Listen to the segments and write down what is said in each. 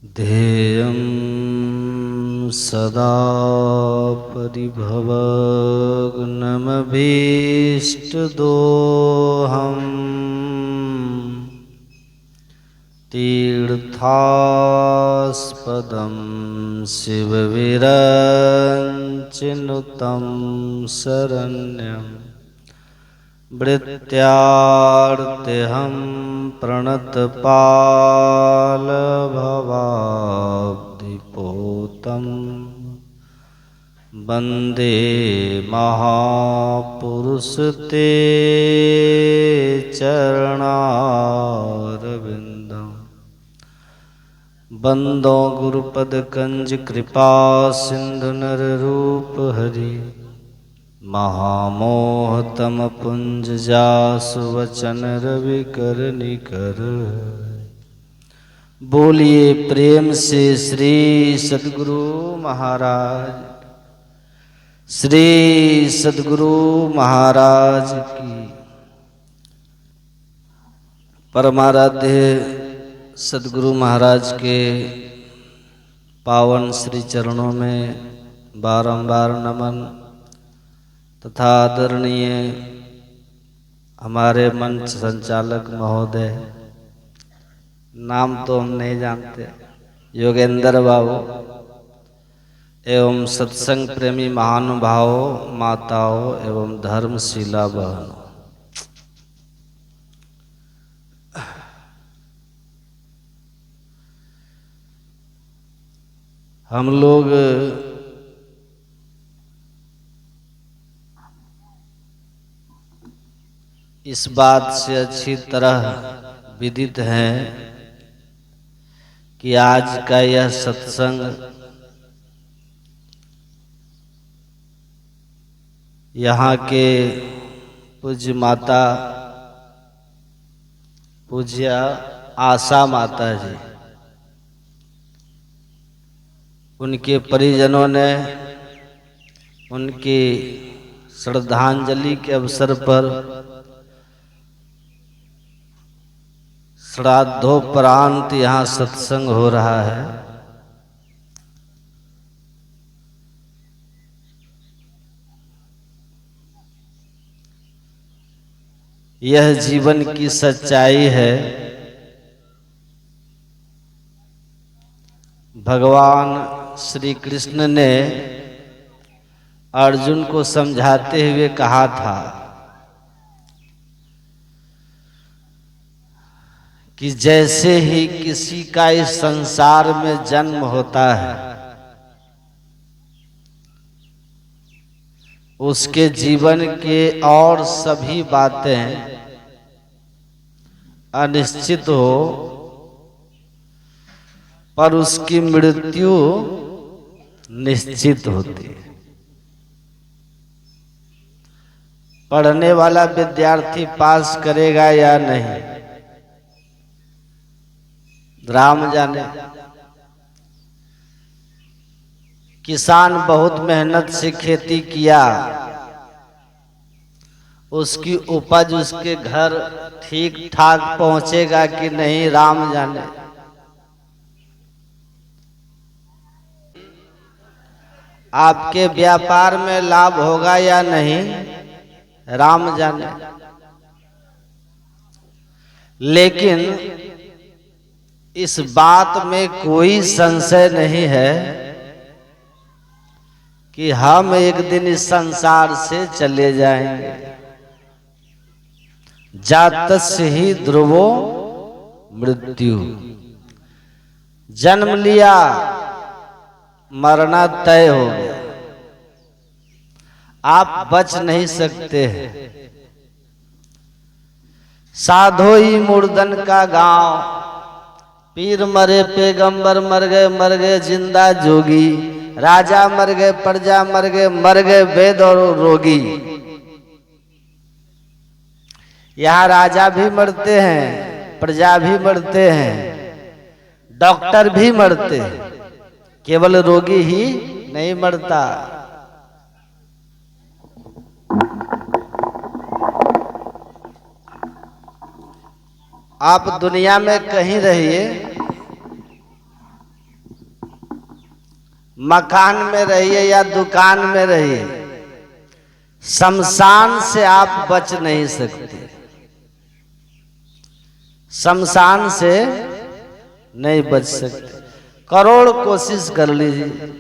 ध्येयं सदा परिभवग्नमभीष्टदोहम् तीर्थास्पदं शिवविरञ्चिनुतं शरण्यं वृत्त्यार्तिहं प्रणतपालभवाब्धिपोतं वन्दे महापुरुषते चरणारविन्दम् बंदो गुरुपद कंज कृपा सिंधु नर रूप हरि महामोहतम पुंज जासु वचन रवि कर निकर। बोलिए प्रेम से श्री सद्गुरु महाराज, श्री सद्गुरु महाराज की। परमाराध्य सद्गुरु महाराज के पावन श्री चरणों में बारंबार नमन तथा आदरणीय हमारे मंच संचालक महोदय, नाम तो हम नहीं जानते, योगेंद्र बाबू एवं सत्संग प्रेमी महानुभावों, माताओं एवं धर्मशिला बहनों, हम लोग इस बात से अच्छी तरह विदित हैं कि आज का यह सत्संग यहाँ के पूज्य माता पूज्य आशा माता जी, उनके परिजनों ने उनकी श्रद्धांजलि के अवसर पर श्राद्धोपरांत यहाँ सत्संग हो रहा है। यह जीवन की सच्चाई है। भगवान श्री कृष्ण ने अर्जुन को समझाते हुए कहा था कि जैसे ही किसी का इस संसार में जन्म होता है, उसके जीवन के और सभी बातें अनिश्चित हो, पर उसकी मृत्यु निश्चित होती है। पढ़ने वाला विद्यार्थी पास करेगा या नहीं, राम जाने। किसान बहुत मेहनत से खेती किया, उसकी उपज उसके घर ठीक ठाक पहुंचेगा कि नहीं, राम जाने। आपके व्यापार में लाभ होगा या नहीं, राम जाने। लेकिन इस बात में कोई संशय नहीं है कि हम एक दिन इस संसार से चले जाएंगे। जातस्य ही ध्रुवो मृत्यु, जन्म लिया मरना तय हो गया, आप बच नहीं सकते हैं। साधोई मुर्दन का गांव, पीर मरे पैगंबर मर गए जिंदा जोगी, राजा मर गए प्रजा मर गए वेद और रोगी। यहाँ राजा भी मरते हैं, प्रजा भी मरते हैं, डॉक्टर भी मरते हैं, केवल रोगी ही नहीं मरता। आप दुनिया में कहीं रहिए, मकान में रहिए या दुकान में रहिए, शमशान से आप बच नहीं सकते। शमशान से नहीं बच सकते। करोड़ कोशिश कर लीजिए,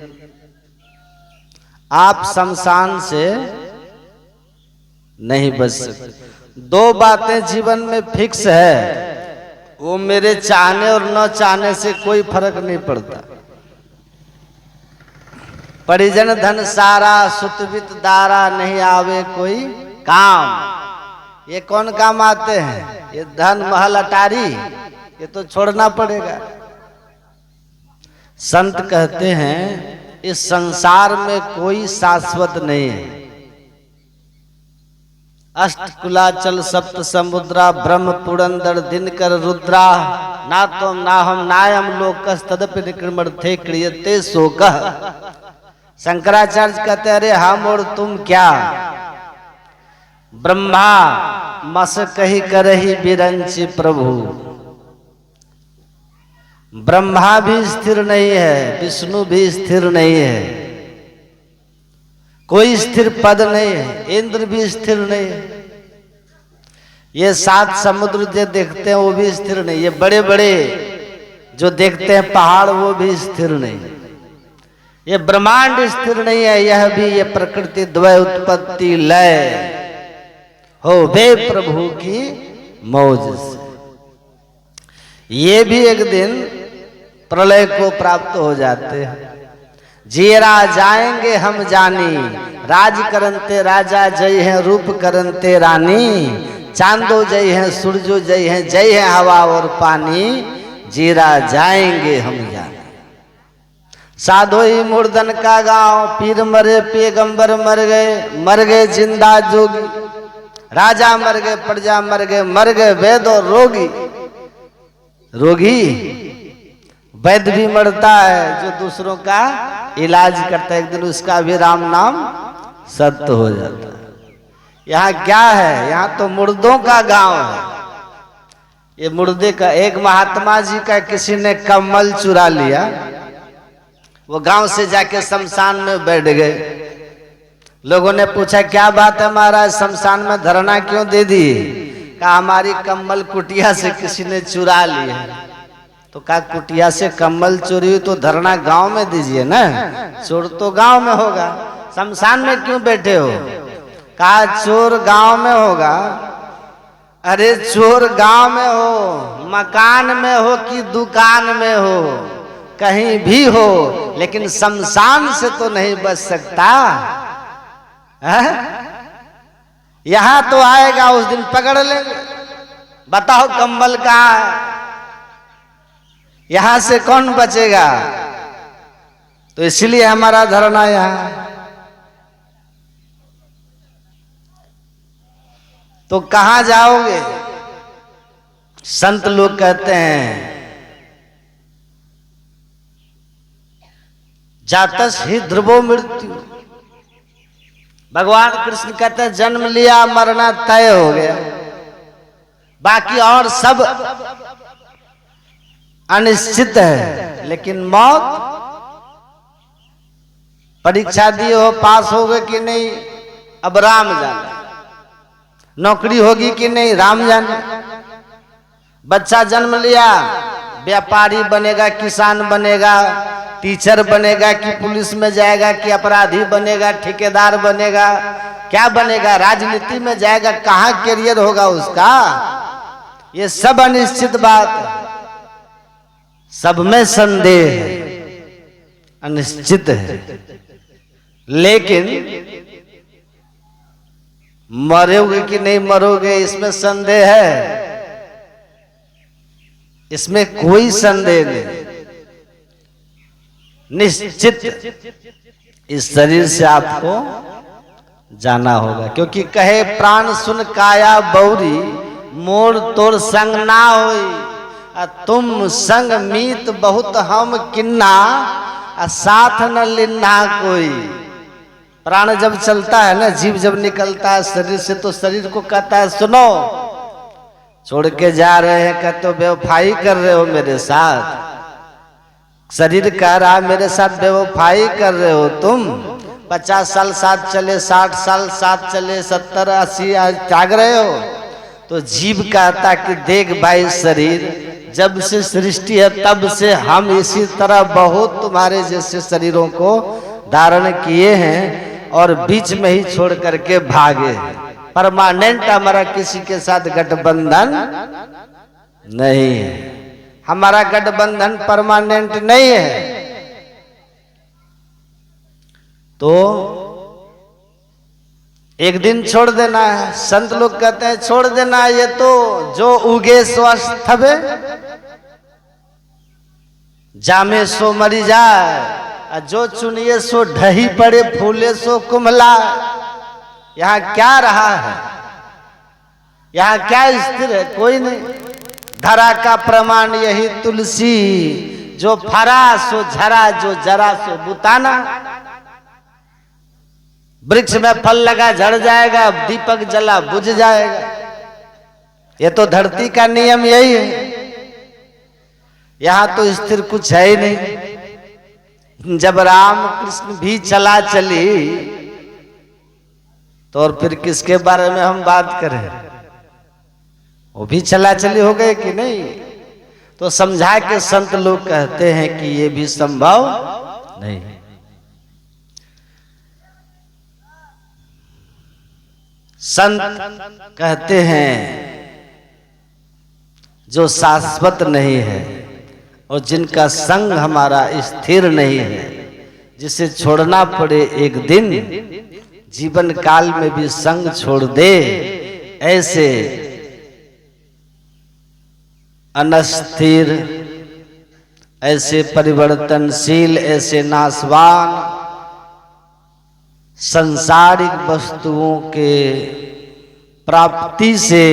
आप शमशान से नहीं बच सकते। दो बातें जीवन में फिक्स है, वो मेरे चाहने और न चाहने से कोई फर्क नहीं पड़ता। परिजन धन सारा सुतवित दारा, नहीं आवे कोई काम। ये कौन काम आते हैं? ये धन महल अटारी, ये तो छोड़ना पड़ेगा। संत कहते हैं इस संसार में कोई शाश्वत नहीं है। अष्टकुलाचल सप्त समुद्रा ब्रह्म पुरंदर दिनकर रुद्रा, ना तुम ना हम नायम लोकस तदपि निक्रमण थे क्रियते शोकः। शंकराचार्य कहते अरे हम और तुम क्या, ब्रह्मा मस कही करही बिरंचि प्रभु। ब्रह्मा भी स्थिर नहीं है, विष्णु भी स्थिर नहीं है, कोई स्थिर पद नहीं है, इंद्र भी स्थिर नहीं है। ये 7 समुद्र जो देखते हैं वो भी स्थिर नहीं, ये बड़े बड़े जो देखते हैं पहाड़ वो भी स्थिर नहीं, ये ब्रह्मांड स्थिर नहीं है। यह भी ये प्रकृति द्वय उत्पत्ति लय हो वे प्रभु की मौज से, ये भी एक दिन प्रलय को प्राप्त हो जाते हैं। जीरा जाएंगे हम जानी, राज करनते राजा जय है, रूप करनते रानी। चांदो जय है, सूरजो जय है, जय है हवा और पानी। जीरा जाएंगे हम जानी। साधोई मुर्दन का गांव, पीर मरे पैगंबर मर गए जिंदा जोगी। राजा मर गए, प्रजा मर गए वैद और रोगी। वैद्य भी मरता है जो दूसरों का इलाज करता है, एक दिन उसका भी राम नाम सत्य हो जाता है। यहाँ क्या है? यहाँ तो मुर्दों का गांव है। ये मुर्दे का, एक महात्मा जी का किसी ने कम्बल चुरा लिया, वो गांव से जाके शमशान में बैठ गए। लोगों ने पूछा क्या बात है महाराज, शमशान में धरना क्यों दे दिए? कहा हमारी कम्बल कुटिया से किसी ने चुरा ली है। तो कहा कुटिया से कम्बल चोरी हुई तो धरना गांव में दीजिए ना, चोर तो गांव में होगा, शमशान में क्यों बैठे हो? कहा चोर गांव में होगा। अरे चोर गांव में हो, मकान में हो कि दुकान में हो, कहीं भी हो, लेकिन शमशान से तो नहीं बच सकता है? यहां तो आएगा उस दिन पकड़ लेंगे। बताओ कंबल कहां है? यहां से कौन बचेगा? तो इसलिए हमारा धरना यहां। तो कहां जाओगे? संत लोग कहते हैं जातस ही ध्रुवो मृत्यु। भगवान कृष्ण कहते हैं जन्म लिया मरना तय हो गया, बाकी और सब अनिश्चित है। लेकिन मौत, परीक्षा दिए हो, पास हो गए कि नहीं, अब राम जाने। नौकरी होगी कि नहीं, राम जाने। बच्चा जन्म लिया, व्यापारी बनेगा, किसान बनेगा, टीचर बनेगा कि पुलिस में जाएगा कि अपराधी बनेगा, ठेकेदार बनेगा, क्या बनेगा, राजनीति में जाएगा, कहां करियर होगा उसका, ये सब अनिश्चित बात है। सब में संदेह है, अनिश्चित है। लेकिन मरोगे कि नहीं मरोगे इसमें संदेह है, इसमें कोई संदेह नहीं। निश्चित इस शरीर से आपको जाना होगा, क्योंकि कहे प्राण सुन काया बौरी, मोर तोर संग ना होई। तुम संग मीत बहुत हम किन्ना, साथ न लिन्ना कोई। प्राण जब चलता है ना, जीव जब निकलता है शरीर से, तो शरीर को कहता है सुनो, छोड़ के जा रहे हैं, कहते हो बेवफाई कर रहे हो मेरे साथ, शरीर कह रहा मेरे साथ बेवफाई कर रहे हो तुम। 50 साल साथ चले, 60 साल साथ चले, 70 80 आज त्याग रहे हो। तो जीव कहता कि देख भाई शरीर, जब से सृष्टि है तब से हम इसी तरह बहुत तुम्हारे जैसे शरीरों को धारण किए हैं और बीच में ही छोड़ करके भागे। परमानेंट हमारा किसी के साथ गठबंधन नहीं है, हमारा गठबंधन परमानेंट नहीं है। तो एक दिन छोड़ देना है। संत लोग कहते हैं छोड़ देना है, ये तो जो उगे सो अस्थवे, जामे सो मरी जाए, जो चुनिए सो ढही पड़े, फूले सो कुम्हला। यहाँ क्या रहा है, यहाँ क्या स्थिर है, कोई नहीं। धरा का प्रमाण यही तुलसी, जो फरा सो झरा, जो जरा सो बुताना। वृक्ष में फल लगा झड़ जाएगा, दीपक जला बुझ जाएगा। ये तो धरती का नियम यही है। यहां तो स्थिर कुछ है ही नहीं। जब राम कृष्ण भी चला चली तो और फिर किसके बारे में हम बात करें, वो भी चला चली हो गए कि नहीं। तो समझा के संत लोग कहते हैं कि ये भी संभव नहीं। संत कहते हैं जो शाश्वत नहीं है और जिनका संग हमारा स्थिर नहीं है, जिसे छोड़ना पड़े एक दिन, जीवन काल में भी संग छोड़ दे, ऐसे अनस्थिर, ऐसे परिवर्तनशील, ऐसे नाशवान सांसारिक वस्तुओं के प्राप्ति से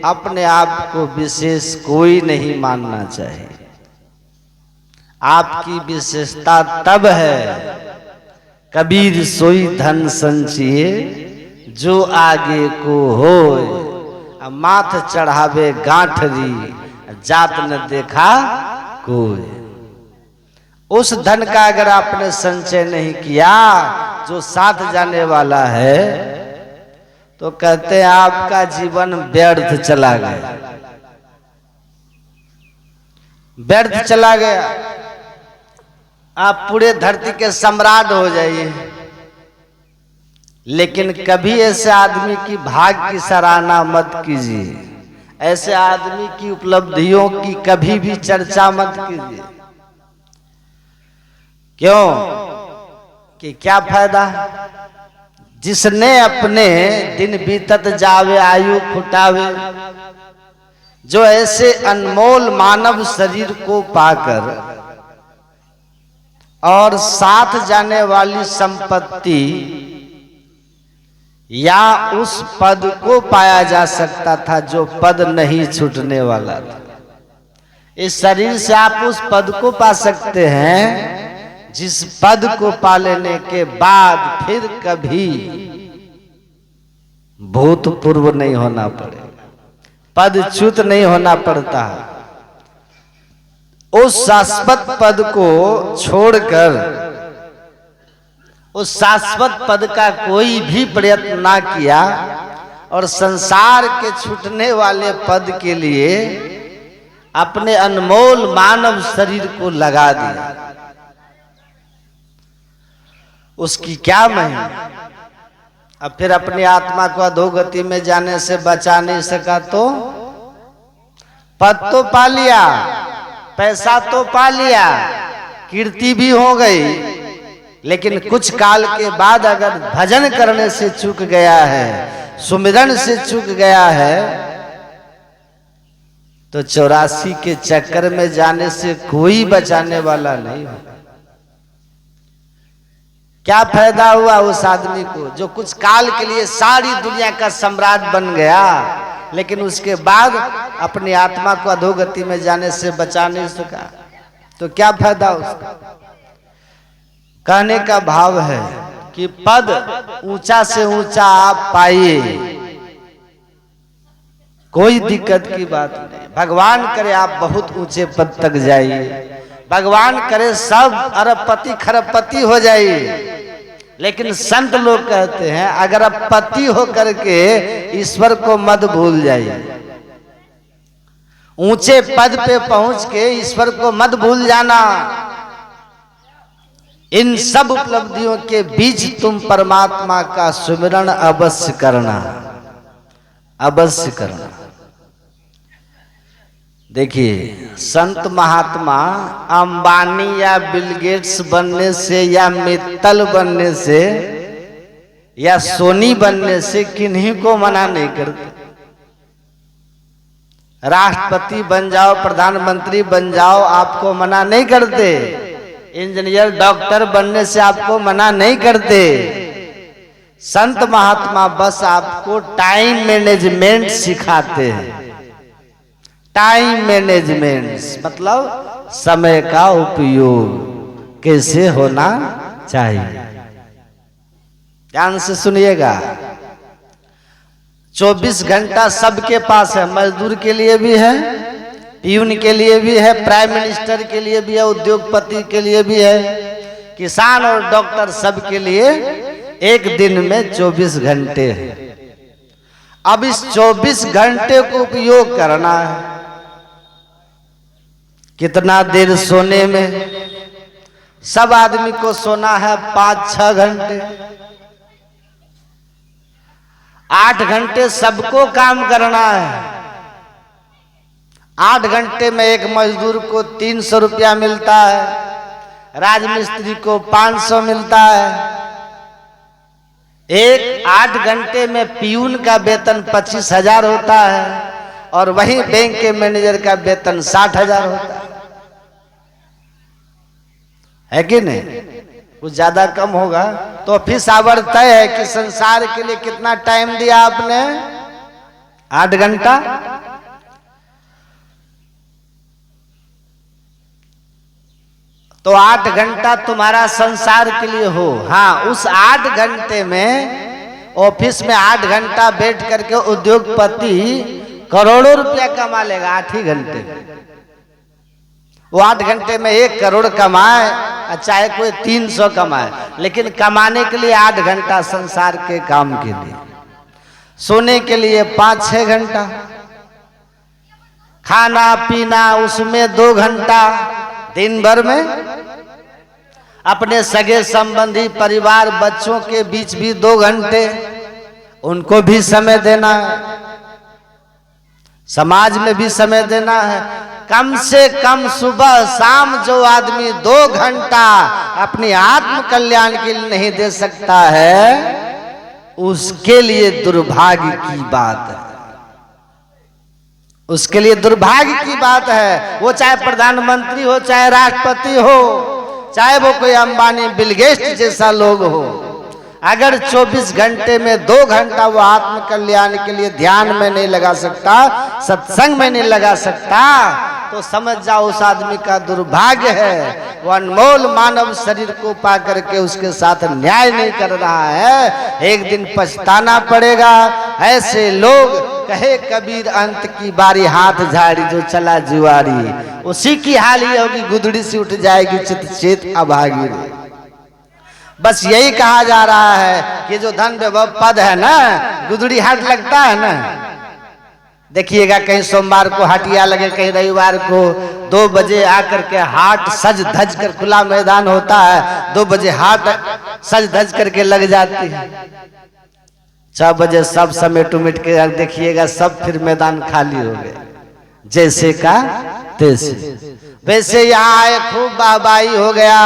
अपने आप को विशेष कोई नहीं मानना चाहिए। आपकी विशेषता तब है, कबीर सोई धन संचिए, जो आगे को होए, माथ चढ़ावे गांठरी, जात न देखा कोई। उस धन का अगर आपने संचय नहीं किया जो साथ जाने वाला है, तो कहते हैं आपका जीवन व्यर्थ चला गया, व्यर्थ चला गया। आप पूरे धरती के सम्राट हो जाइए, लेकिन कभी ऐसे आदमी की भाग्य की सराहना मत कीजिए, ऐसे आदमी की उपलब्धियों की कभी भी चर्चा मत कीजिए। क्यों कि क्या फायदा, जिसने अपने दिन बीतत जावे आयु फुटावे, जो ऐसे अनमोल मानव शरीर को पाकर और साथ जाने वाली संपत्ति या उस पद को पाया जा सकता था जो पद नहीं छूटने वाला था। इस शरीर से आप उस पद को पा सकते हैं जिस पद को पा लेने के बाद फिर कभी भूतपूर्व नहीं होना पड़ेगा, पदच्युत नहीं होना पड़ता। उस शाश्वत पद को छोड़कर उस शाश्वत पद का कोई भी प्रयत्न ना किया और संसार के छूटने वाले पद के लिए अपने अनमोल मानव शरीर को लगा दिया, उसकी क्या महिमा। अब फिर अपनी आत्मा को अधोगति में जाने से बचा नहीं सका तो पद तो पा लिया, पैसा तो पा लिया, कीर्ति भी हो गई, लेकिन कुछ काल के बाद अगर भजन करने से चूक गया है, सुमिरन से चूक गया है, तो 84 के चक्कर में जाने से कोई बचाने वाला नहीं होगा। क्या फायदा हुआ उस आदमी को जो कुछ काल के लिए सारी दुनिया का सम्राट बन गया, लेकिन उसके बाद अपनी आत्मा को अधोगति में जाने से बचा नहीं सका, तो क्या फायदा उसका। कहने का भाव है कि पद ऊंचा से ऊंचा आप पाइए, कोई दिक्कत की बात नहीं। भगवान करे आप बहुत ऊंचे पद तक जाइए, भगवान करे सब अरबपति खरबपति हो जाइए, लेकिन संत लोग कहते हैं अगर अब पति हो करके ईश्वर को मत भूल जाइए। ऊंचे पद पे पहुंच के ईश्वर को मत भूल जाना। इन सब उपलब्धियों के बीच तुम परमात्मा का सुमिरन अवश्य करना, अवश्य करना। देखिए, संत महात्मा अंबानी या बिल गेट्स बनने से या मित्तल बनने से या सोनी बनने से किन्हीं को मना नहीं करते। राष्ट्रपति बन जाओ, प्रधानमंत्री बन जाओ, आपको मना नहीं करते। इंजीनियर डॉक्टर बनने से आपको मना नहीं करते। संत महात्मा बस आपको टाइम मैनेजमेंट सिखाते हैं। टाइम मैनेजमेंट मतलब समय का उपयोग कैसे होना चाहिए। ध्यान से सुनिएगा। 24 घंटा सबके पास है, मजदूर के लिए भी है, प्यून के लिए भी है, प्राइम मिनिस्टर के लिए भी है, उद्योगपति के लिए भी है, किसान और डॉक्टर सबके लिए एक दिन में 24 घंटे है। अब इस 24 घंटे को उपयोग करना है। कितना देर सोने में? सब आदमी को सोना है 5-6 घंटे। 8 घंटे सबको काम करना है। 8 घंटे में एक मजदूर को 300 रुपया मिलता है, राजमिस्त्री को 500 मिलता है। एक 8 घंटे में पियून का वेतन 25,000 होता है और वहीं बैंक के मैनेजर का वेतन 60,000 होता है कि नहीं? कुछ ज्यादा कम होगा। तो ऑफिस आवर तय है कि संसार के लिए कितना टाइम दिया आपने? 8 घंटा। तो 8 घंटा तुम्हारा संसार के लिए हो। हाँ, उस 8 घंटे में ऑफिस में 8 घंटा बैठ करके उद्योगपति करोड़ों रुपया कमा लेगा 8 ही घंटे। वो 8 घंटे में 1 करोड़ कमाए, चाहे कोई 300 कमाए, लेकिन कमाने के लिए 8 घंटा संसार के काम के लिए। सोने के लिए 5-6 घंटा, खाना पीना उसमें 2 घंटा, दिन भर में अपने सगे संबंधी परिवार बच्चों के बीच भी 2 घंटे, उनको भी समय देना है, समाज में भी समय देना है। कम से कम सुबह शाम जो आदमी 2 घंटा अपनी आत्म कल्याण के लिए नहीं दे सकता है, उसके लिए दुर्भाग्य की बात है। उसके लिए दुर्भाग्य की बात है। वो चाहे प्रधानमंत्री हो, चाहे राष्ट्रपति हो, चाहे वो कोई अंबानी बिल गेट्स जैसा लोग हो, अगर 24 घंटे में 2 घंटा वो आत्म कल्याण के लिए ध्यान में नहीं लगा सकता, सत्संग में नहीं लगा सकता, तो समझ जाओ उस आदमी का दुर्भाग्य है। वो अनमोल मानव शरीर को पा करके उसके साथ न्याय नहीं कर रहा है। एक दिन पछताना पड़ेगा। ऐसे लोग, कहे कबीर अंत की बारी हाथ झाड़ी जो चला जुआरी, उसी की हाल ये होगी गुदड़ी से उठ जाएगी चित चेत अभागी। बस यही कहा जा रहा है कि जो धन वैभव पद है ना, गुदड़ी हाट लगता है ना। देखिएगा कहीं सोमवार को हटिया लगे, कहीं रविवार को 2 बजे आकर के हाट सज धज कर, खुला मैदान होता है, 2 बजे हाट सज धज करके लग जाती है। 6 बजे सब समेट उमेट के देखिएगा सब फिर मैदान खाली हो गए, जैसे का तैसे। वैसे यहाँ आए, खूब वाहवाही हो गया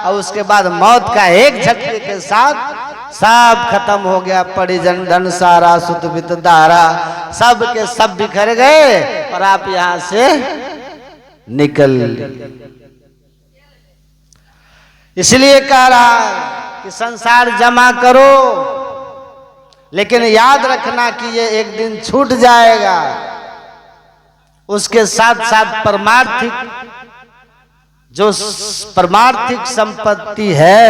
और उसके बाद मौत का एक झटके के साथ सब खत्म हो गया। परिजन धन सारा सुत वित दारा सब के सब बिखर गए और आप यहां से निकल। इसलिए कह रहा कि संसार जमा करो, लेकिन याद रखना कि ये एक दिन छूट जाएगा। उसके साथ साथ परमार्थिक संपत्ति है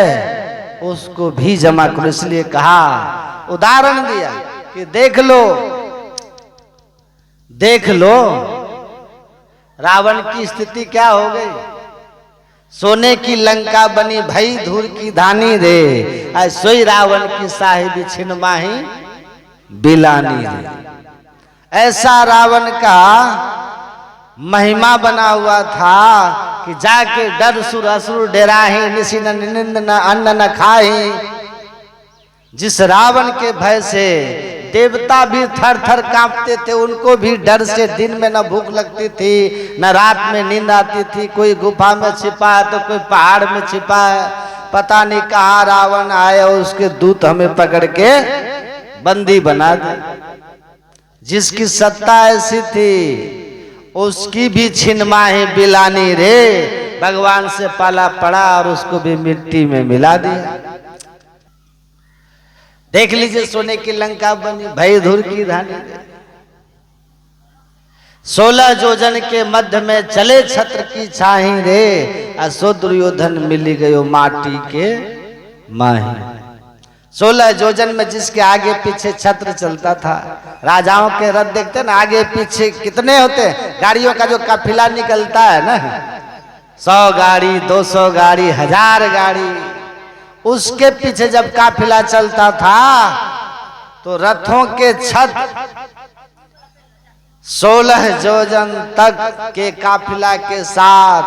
उसको भी जमा करो। इसलिए कहा, उदाहरण दिया कि देख लो रावण की स्थिति क्या हो गई। सोने की लंका बनी भई धूर की धानी रे, सोई रावण की साहिबी छिनमाही बिलानी रे। ऐसा रावण का महिमा बना हुआ था कि जाके डर सुर असुर डेराही, निसी न निंद न अन्न न खाही। जिस रावण के भय से देवता भी थर थर कांपते थे, उनको भी डर से दिन में न भूख लगती थी न रात में नींद आती थी। कोई गुफा में छिपा है तो कोई पहाड़ में छिपा है, पता नहीं कहाँ रावण आए और उसके दूत हमें पकड़ के बंदी बना दे। जिसकी सत्ता ऐसी थी उसकी भी छिनमाही बिलानी रे, भगवान से पाला पड़ा और उसको भी मिट्टी में मिला दिया। देख लीजिए, सोने की लंका बनी भई धूर की धानी रे। 16 योजन के मध्य में चले छत्र की छाही रे, असो दुर्योधन मिली गयो माटी के माही। 16 योजन में जिसके आगे पीछे छत्र चलता था। राजाओं के रथ देखते ना, आगे पीछे कितने होते हैं, गाड़ियों का जो काफिला निकलता है ना, 100 गाड़ी 200 गाड़ी 1000 गाड़ी, उसके पीछे जब काफिला चलता था तो रथों के छत 16 योजन तक के काफिला के साथ,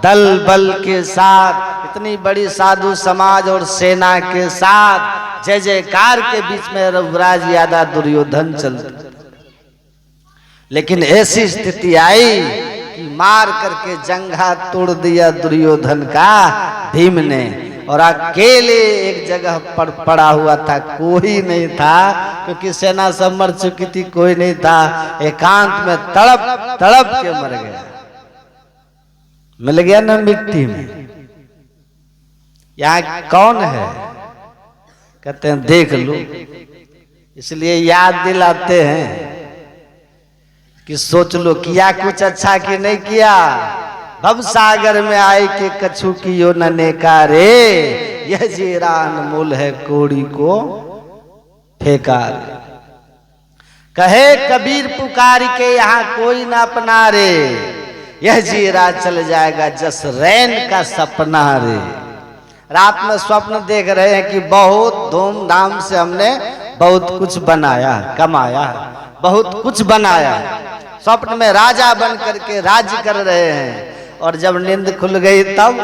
दल बल के साथ, इतनी बड़ी साधु समाज और सेना के साथ जय जयकार के बीच में रघुराज यादव दुर्योधन चलते। लेकिन ऐसी स्थिति आई कि मार करके जंघा तोड़ दिया दुर्योधन का भीम ने, और अकेले एक जगह पर पड़ा हुआ था, कोई नहीं था क्योंकि सेना सब मर चुकी थी, कोई नहीं था। एकांत में तड़प तड़प के मर गया, मिल गया ना मिट्टी में। यहाँ कौन है कहते हैं देख लो, इसलिए याद दिलाते हैं कि सोच लो किया कुछ अच्छा कि नहीं किया। भव सागर में आए के कछु की यो ननेका रे, यह जीरा अनमोल है कोड़ी को फेंका रे। कहे कबीर पुकार के यहाँ कोई ना अपना रे, यह जीरा चल जाएगा जस रैन का सपना रे। रात में स्वप्न देख रहे हैं कि बहुत धूमधाम से हमने बहुत कुछ बनाया, कमाया, बहुत कुछ बनाया। स्वप्न में राजा बन करके राज्य कर रहे हैं, और जब नींद खुल गई तब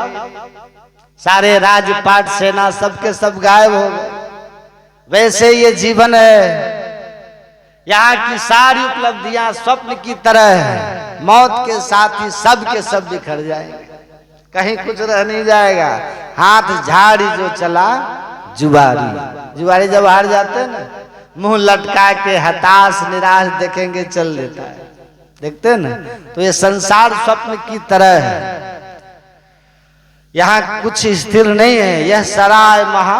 सारे राजपाट सेना सबके सब गायब हो गए। वैसे ये जीवन है, यहाँ की सारी उपलब्धियां स्वप्न की तरह है, मौत के साथ ही सब के सब बिखर जाएंगे, कहीं कुछ रह नहीं जाएगा। हाथ झाड़ी जो चला जुआरी, जुआरी जब हार जाते हैं ना, मुंह लटका के हताश निराश देखेंगे चल देता है, देखते हैं ना। तो ये संसार स्वप्न की तरह है, यहाँ कुछ स्थिर नहीं है। यह सराय महा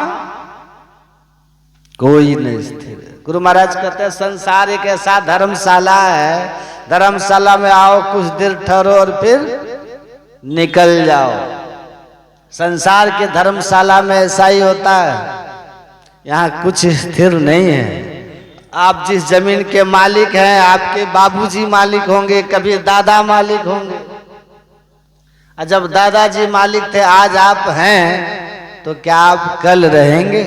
कोई नहीं स्थिर है। गुरु महाराज कहते हैं संसार एक ऐसा धर्मशाला है, धर्मशाला में आओ कुछ देर ठहरो और फिर निकल जाओ। संसार के धर्मशाला में ऐसा ही होता है, यहाँ कुछ स्थिर नहीं है। आप जिस जमीन के मालिक हैं, आपके बाबूजी मालिक होंगे, कभी दादा मालिक होंगे, और जब दादाजी मालिक थे आज आप हैं, तो क्या आप कल रहेंगे?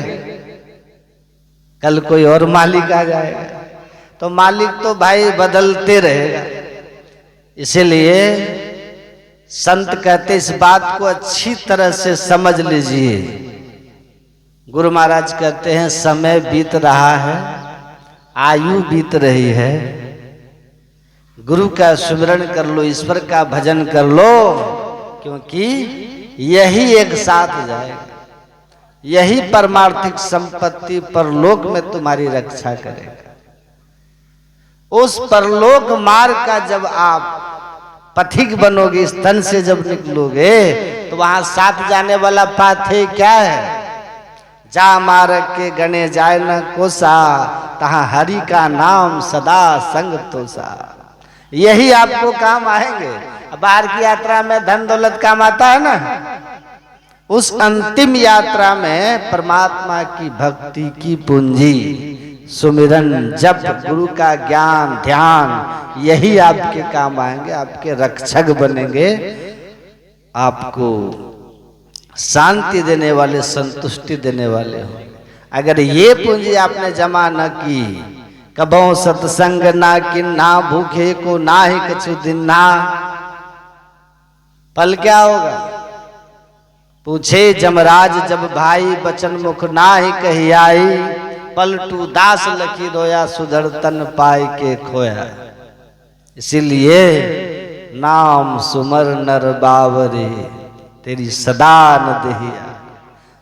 कल कोई और मालिक आ जाएगा। तो मालिक तो भाई बदलते रहेगा। इसीलिए संत कहते इस बात को अच्छी तरह से समझ लीजिए। गुरु महाराज कहते हैं समय बीत रहा है, आयु बीत रही है, गुरु का सुमिरन कर लो, ईश्वर का भजन कर लो, क्योंकि यही एक साथ जाएगा, यही परमार्थिक संपत्ति परलोक में तुम्हारी रक्षा करेगा। उस परलोक मार्ग का जब आप पथिक बनोगे, इस तन से जब निकलोगे, तो वहां साथ जाने वाला पाथे क्या है? जा मार्ग के गणे जाए न कोसा, तहां हरि का नाम सदा संग तोसा। यही आपको काम आएंगे। बाहर की यात्रा में धन दौलत काम आता है ना, उस अंतिम यात्रा में परमात्मा की भक्ति की पूंजी, सुमिरन, जप, गुरु का ज्ञान, ध्यान, यही आपके काम आएंगे, आपके रक्षक बनेंगे, आपको शांति देने वाले, संतुष्टि देने वाले हो। अगर ये पूंजी आपने जमा न की, कबो सत्संग ना किन्ना, भूखे को ना ही कछु दिन्ना, पल क्या होगा? पूछे जमराज जब भाई, बचन मुख ना ही कही आई, पलटू दास लखी रोया, सुधर तन पाए के खोया। इसीलिए नाम सुमर नर बावरे, तेरी सदा न देहिया।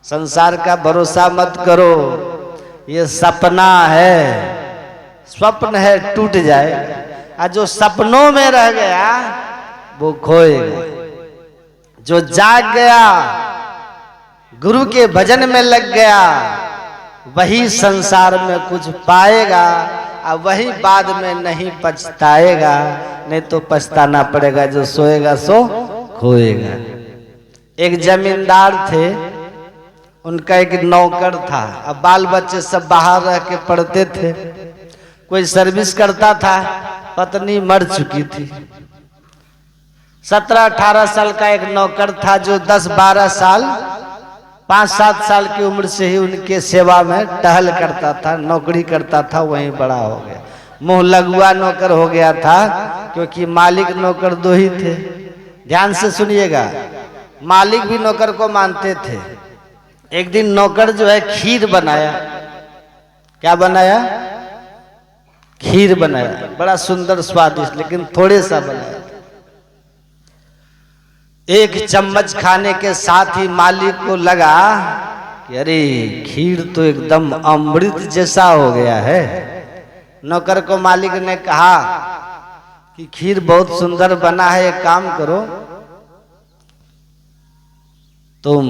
संसार का भरोसा मत करो, ये सपना है, स्वप्न है, टूट जाएगा। और जो सपनों में रह गया वो खोएगा, जो जाग गया, गुरु के भजन में लग गया, वही संसार में कुछ पाएगा, और वही बाद में नहीं पछताएगा। नहीं तो पछताना पड़ेगा, जो सोएगा सो खोएगा। एक जमींदार थे, उनका एक नौकर था। अब बाल बच्चे सब बाहर रह के पढ़ते थे। कोई सर्विस करता था, पत्नी मर चुकी थी। 17-18 साल का एक नौकर था, जो 10-12 साल 5-7 साल की उम्र से ही उनके सेवा में टहल करता था, नौकरी करता था, वहीं बड़ा हो गया। मुंह लगुआ नौकर हो गया था, क्योंकि मालिक नौकर दो ही थे। ध्यान से सुनिएगा, मालिक भी नौकर को मानते थे। एक दिन नौकर जो है खीर बनाया। क्या बनाया? खीर बनाया, बड़ा सुंदर स्वादिष्ट, लेकिन थोड़े सा बनाया। एक चम्मच खाने के साथ ही मालिक को लगा कि अरे खीर तो एकदम अमृत जैसा हो गया है। नौकर को मालिक ने कहा कि खीर बहुत सुंदर बना है, एक काम करो, तुम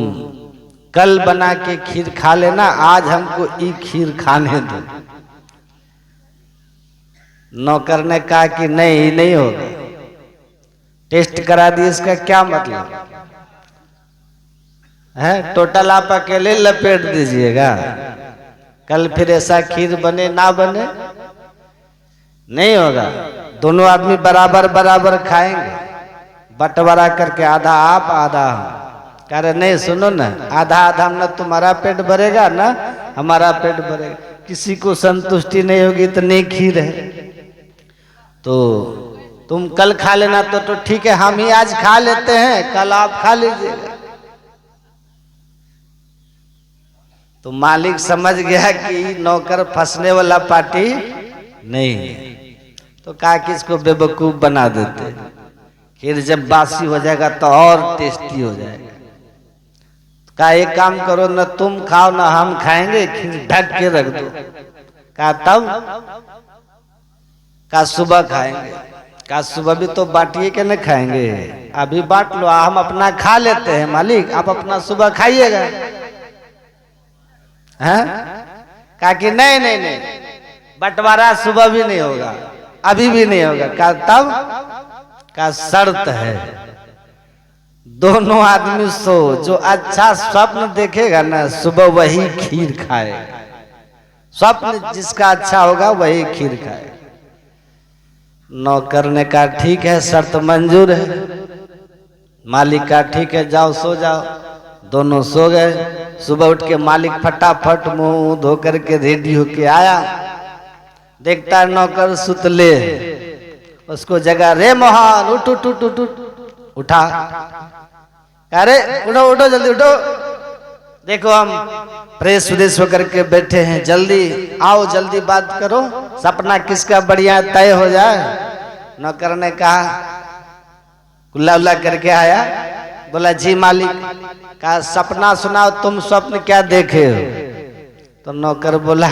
कल बना के खीर खा लेना, आज हमको ये खीर खाने दो। नौकर ने कहा कि नहीं, नहीं होगा। टेस्ट करा दिए, इसका क्या मतलब है? टोटल आप अकेले लपेट दीजिएगा, कल फिर ऐसा खीर बने ना बने, नहीं होगा। दोनों आदमी बराबर बराबर खाएंगे, बंटवारा करके, आधा आप आधा हम। कह रहे नहीं, सुनो ना, आधा आधा ना तुम्हारा पेट भरेगा ना हमारा पेट भरेगा। किसी को संतुष्टि नहीं होगी, इतनी खीर है, तो तुम कल खा लेना। तो ठीक है, हम ही आज खा लेते हैं, कल आप खा लीजिएगा। तो मालिक समझ गया कि नौकर फंसने वाला पार्टी नहीं है, तो कहा कि इसको बेवकूफ बना देते, खीर जब बासी हो जाएगा तो और टेस्टी हो जाएगा। कहा एक काम करो, न तुम खाओ न हम खाएंगे, खीर ढक के रख दो। कहा तब? कहा सुबह खाएंगे। कहा सुबह भी तो बांटिए के न खाएंगे, अभी बांट लो, हम अपना खा लेते हैं मालिक, आप अपना सुबह खाइएगा। हैं? कहा कि नहीं नहीं नहीं, बंटवारा सुबह भी नहीं होगा, अभी भी नहीं होगा। कहा तब? कहा शर्त है, दोनों आदमी सो, जो अच्छा स्वप्न देखेगा ना सुबह वही खीर खाएगा। स्वप्न जिसका अच्छा होगा वही खीर खाएगा। नौकर ने कहा ठीक है, शर्त मंजूर है। मालिक का ठीक है, जाओ सो जाओ। दोनों सो गए। सुबह उठ के मालिक फटाफट मुंह धो करके रेडी होके आया, देखता है नौकर सुतले। उसको जगह, रे मोहन उठ उठ उठ उठ उठा। अरे उठो उठो, जल्दी उठो, देखो हम फ्रेश व्रेश होकर के बैठे हैं, जल्दी आओ, जल्दी बात करो, सपना किसका बढ़िया तय हो जाए। नौकर ने कहा, कुल्ला उल्ला करके आया, बोला जी मालिक। कहा सपना सुनाओ, तुम स्वप्न क्या देखे हो? तो नौकर बोला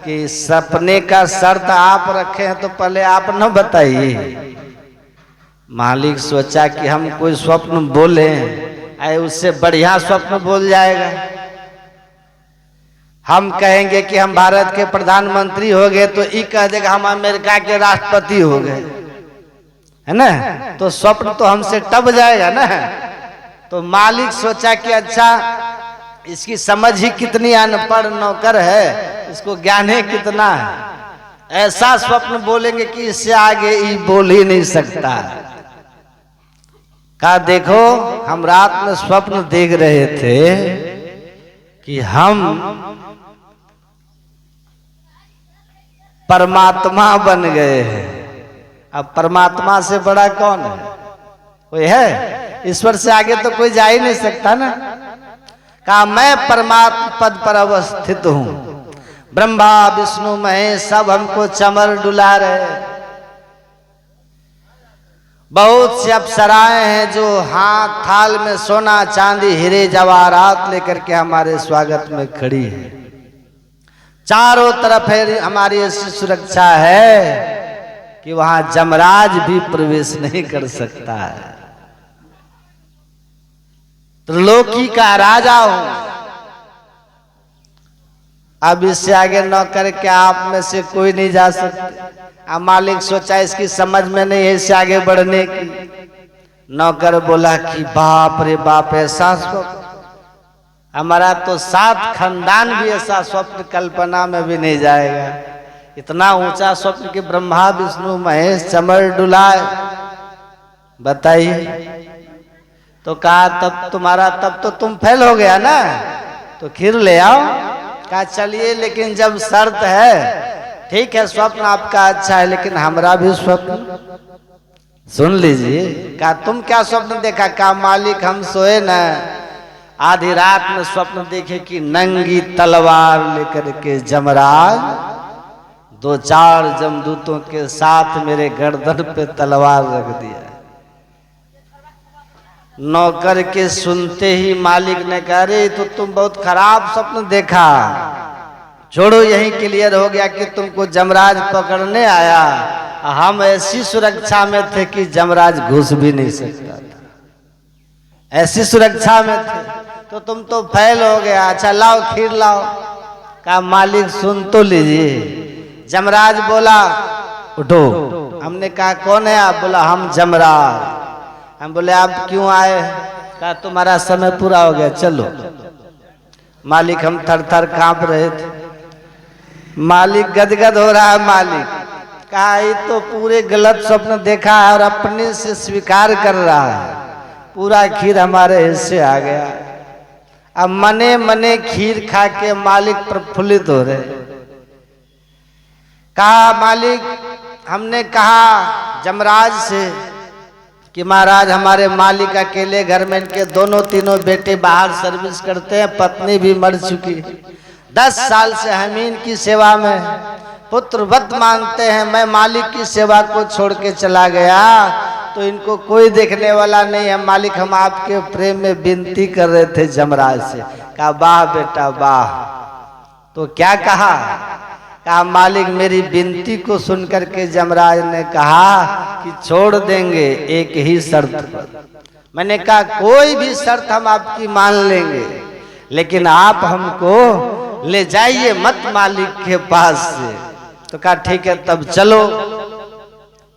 कि सपने का शर्त आप रखे हैं, तो पहले आप न बताइए। मालिक सोचा कि हम कोई स्वप्न बोले, आए उससे बढ़िया स्वप्न बोल जाएगा। हम कहेंगे कि हम भारत के प्रधानमंत्री हो गए, तो ये कह देगा हम अमेरिका के राष्ट्रपति हो गए, है ना? तो स्वप्न तो हमसे टब जाएगा ना। तो मालिक सोचा कि अच्छा, इसकी समझ ही कितनी अनपढ़ नौकर है, इसको ज्ञान ही कितना है, ऐसा स्वप्न बोलेंगे कि इससे आगे ये बोल ही नहीं सकता। कहा देखो हम रात में स्वप्न देख रहे थे कि हम परमात्मा बन गए हैं। अब परमात्मा से बड़ा कौन है? कोई है? ईश्वर से आगे तो कोई जा ही नहीं सकता ना। कहा मैं परमात्मा पद पर अवस्थित हूं, ब्रह्मा विष्णु महेश सब हमको चमर डुला रहे। बहुत सी अप्सराएं हैं जो हाथ थाल में सोना चांदी हीरे जवाहरात लेकर के हमारे स्वागत में खड़ी है। चारों तरफ है हमारी ऐसी सुरक्षा है कि वहां जमराज भी प्रवेश नहीं कर सकता है। त्रिलोकी का राजा हूं। अब इससे आगे नौकर के आप में से कोई नहीं जा सकते। अब मालिक सोचा इसकी समझ में नहीं है इससे आगे बढ़ने की। नौकर बोला कि बाप रे बाप, ऐसा स्वप्न हमारा तो 7 खानदान भी ऐसा स्वप्न कल्पना में भी नहीं जाएगा। इतना ऊंचा स्वप्न कि ब्रह्मा विष्णु महेश चमर डुलाए। बताइए। तो कहा तब तो तुम फेल हो गया ना, तो खीर ले आओ। कहा चलिए, लेकिन जब शर्त है, ठीक है स्वप्न आपका अच्छा है लेकिन हमारा भी स्वप्न सुन लीजिए। कहा तुम क्या स्वप्न देखा? कहा मालिक हम सोए न, आधी रात में स्वप्न देखे कि नंगी तलवार लेकर के जमराज 2-4 जमदूतों के साथ मेरे गर्दन पे तलवार रख दिया। नौकर के सुनते ही मालिक ने कहा रे तो तुम बहुत खराब स्वप्न देखा, छोड़ो यही क्लियर हो गया कि तुमको जमराज पकड़ने आया। हम ऐसी सुरक्षा में थे कि जमराज घुस भी नहीं सकता था, ऐसी सुरक्षा में थे। तो तुम तो फेल हो गया। अच्छा लाओ खीर लाओ। कहा मालिक सुन तो लीजिए। जमराज बोला उठो। हमने कहा कौन है आप? बोला हम जमराज। हम बोले आप क्यों आए? कहा तुम्हारा समय पूरा हो गया, चलो। मालिक हम थर थर कांप रहे थे। मालिक गदगद हो रहा है। मालिक कहा ये तो पूरे गलत स्वप्न देखा है और अपने से स्वीकार कर रहा है। पूरा खीर हमारे हिस्से आ गया। अब मने मने खीर खा के मालिक प्रफुल्लित हो रहे। कहा मालिक हमने कहा जमराज से कि महाराज हमारे मालिक अकेले घर में, इनके दोनों तीनों बेटे बाहर सर्विस करते हैं, पत्नी भी मर चुकी। 10 साल से हम इनकी सेवा में पुत्रवत मानते हैं। मैं मालिक की सेवा को छोड़ के चला गया तो इनको कोई देखने वाला नहीं है। मालिक हम आपके प्रेम में विनती कर रहे थे जमराज से। कहा वाह बेटा वाह। तो क्या कहा? कहा मालिक मेरी विनती को सुनकर के जमराज ने कहा कि छोड़ देंगे एक ही शर्त पर। मैंने कहा कोई भी शर्त हम आपकी मान लेंगे, लेकिन आप हमको ले जाइए मत मालिक के पास से। तो कहा ठीक है तब चलो।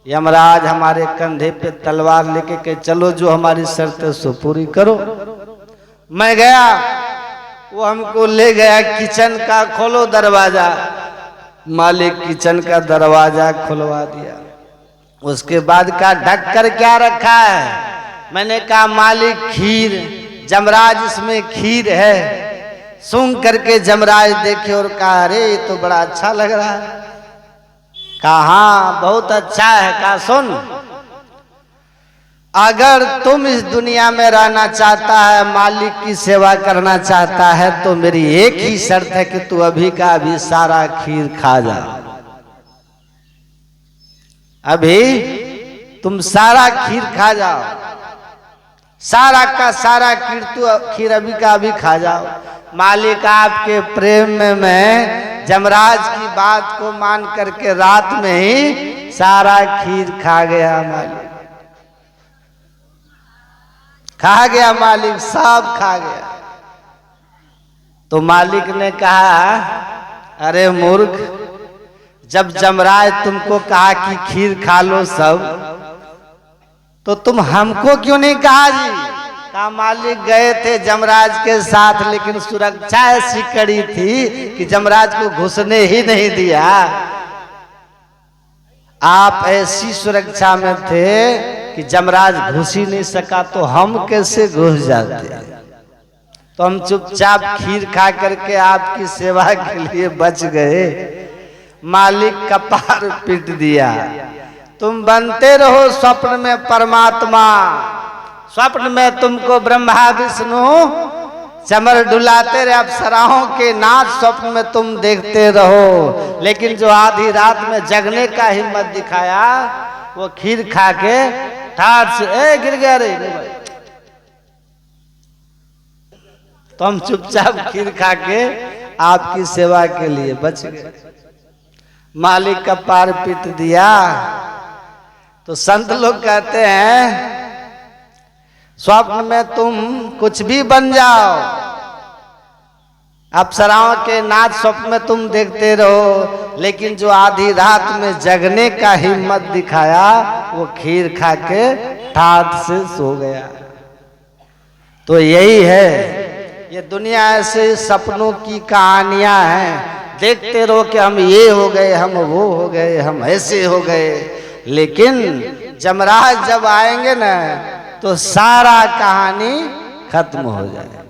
यमराज हमारे कंधे पे तलवार लेके के चलो, जो हमारी शर्त है सो पूरी करो। मैं गया, वो हमको ले गया किचन का, खोलो दरवाजा। मालिक किचन का दरवाजा खुलवा दिया। उसके बाद का ढक कर क्या रखा है? मैंने कहा मालिक खीर। जमराज इसमें खीर है। सूंघ करके जमराज देखे और कहा अरे ये तो बड़ा अच्छा लग रहा है। कहा हाँ बहुत अच्छा है। कहा सुन, अगर तुम इस दुनिया में रहना चाहता है, मालिक की सेवा करना चाहता है, तो मेरी एक ही शर्त है कि तू अभी का अभी सारा खीर खा जा। अभी तुम सारा खीर खा जाओ, सारा का सारा खीर अभी का अभी खा जाओ। मालिक आपके प्रेम में मैं जमराज की बात को मान करके रात में ही सारा खीर खा गया। मालिक खा गया, मालिक सब खा गया। तो मालिक ने कहा अरे मूर्ख, जब जमराज तुमको कहा कि खीर खा लो सब, तो तुम हमको क्यों नहीं कहा जी? कहा मालिक गए थे जमराज के साथ, लेकिन सुरक्षा ऐसी कड़ी थी कि जमराज को घुसने ही नहीं दिया। आप ऐसी सुरक्षा में थे कि जमराज घुस ही नहीं सका तो हम कैसे घुस जाते। तो हम चुपचाप खीर खा करके आपकी सेवा के लिए बच गए। मालिक कपार पीट दिया। तुम बनते रहो स्वप्न में परमात्मा, स्वप्न में तुमको ब्रह्मा विष्णु चमर डुलाते रहे, अप्सराओं के नाच स्वप्न में तुम देखते रहो। लेकिन जो आधी रात में जगने का हिम्मत दिखाया वो खीर खा के ठाठ से गिर गया रे। तो हम चुपचाप खीर खा के आपकी सेवा के लिए बच गए। मालिक का पार पीट दिया। तो संत लोग कहते हैं स्वप्न में तुम कुछ भी बन जाओ, अप्सराओं के नाच स्वप्न में तुम देखते रहो, लेकिन जो आधी रात में जगने का हिम्मत दिखाया वो खीर खा के ठाठ से सो गया। तो यही है, ये दुनिया ऐसे सपनों की कहानियां हैं। देखते रहो कि हम ये हो गए, हम वो हो गए, हम ऐसे हो गए, लेकिन जमराज जब आएंगे ना तो सारा कहानी खत्म हो जाए।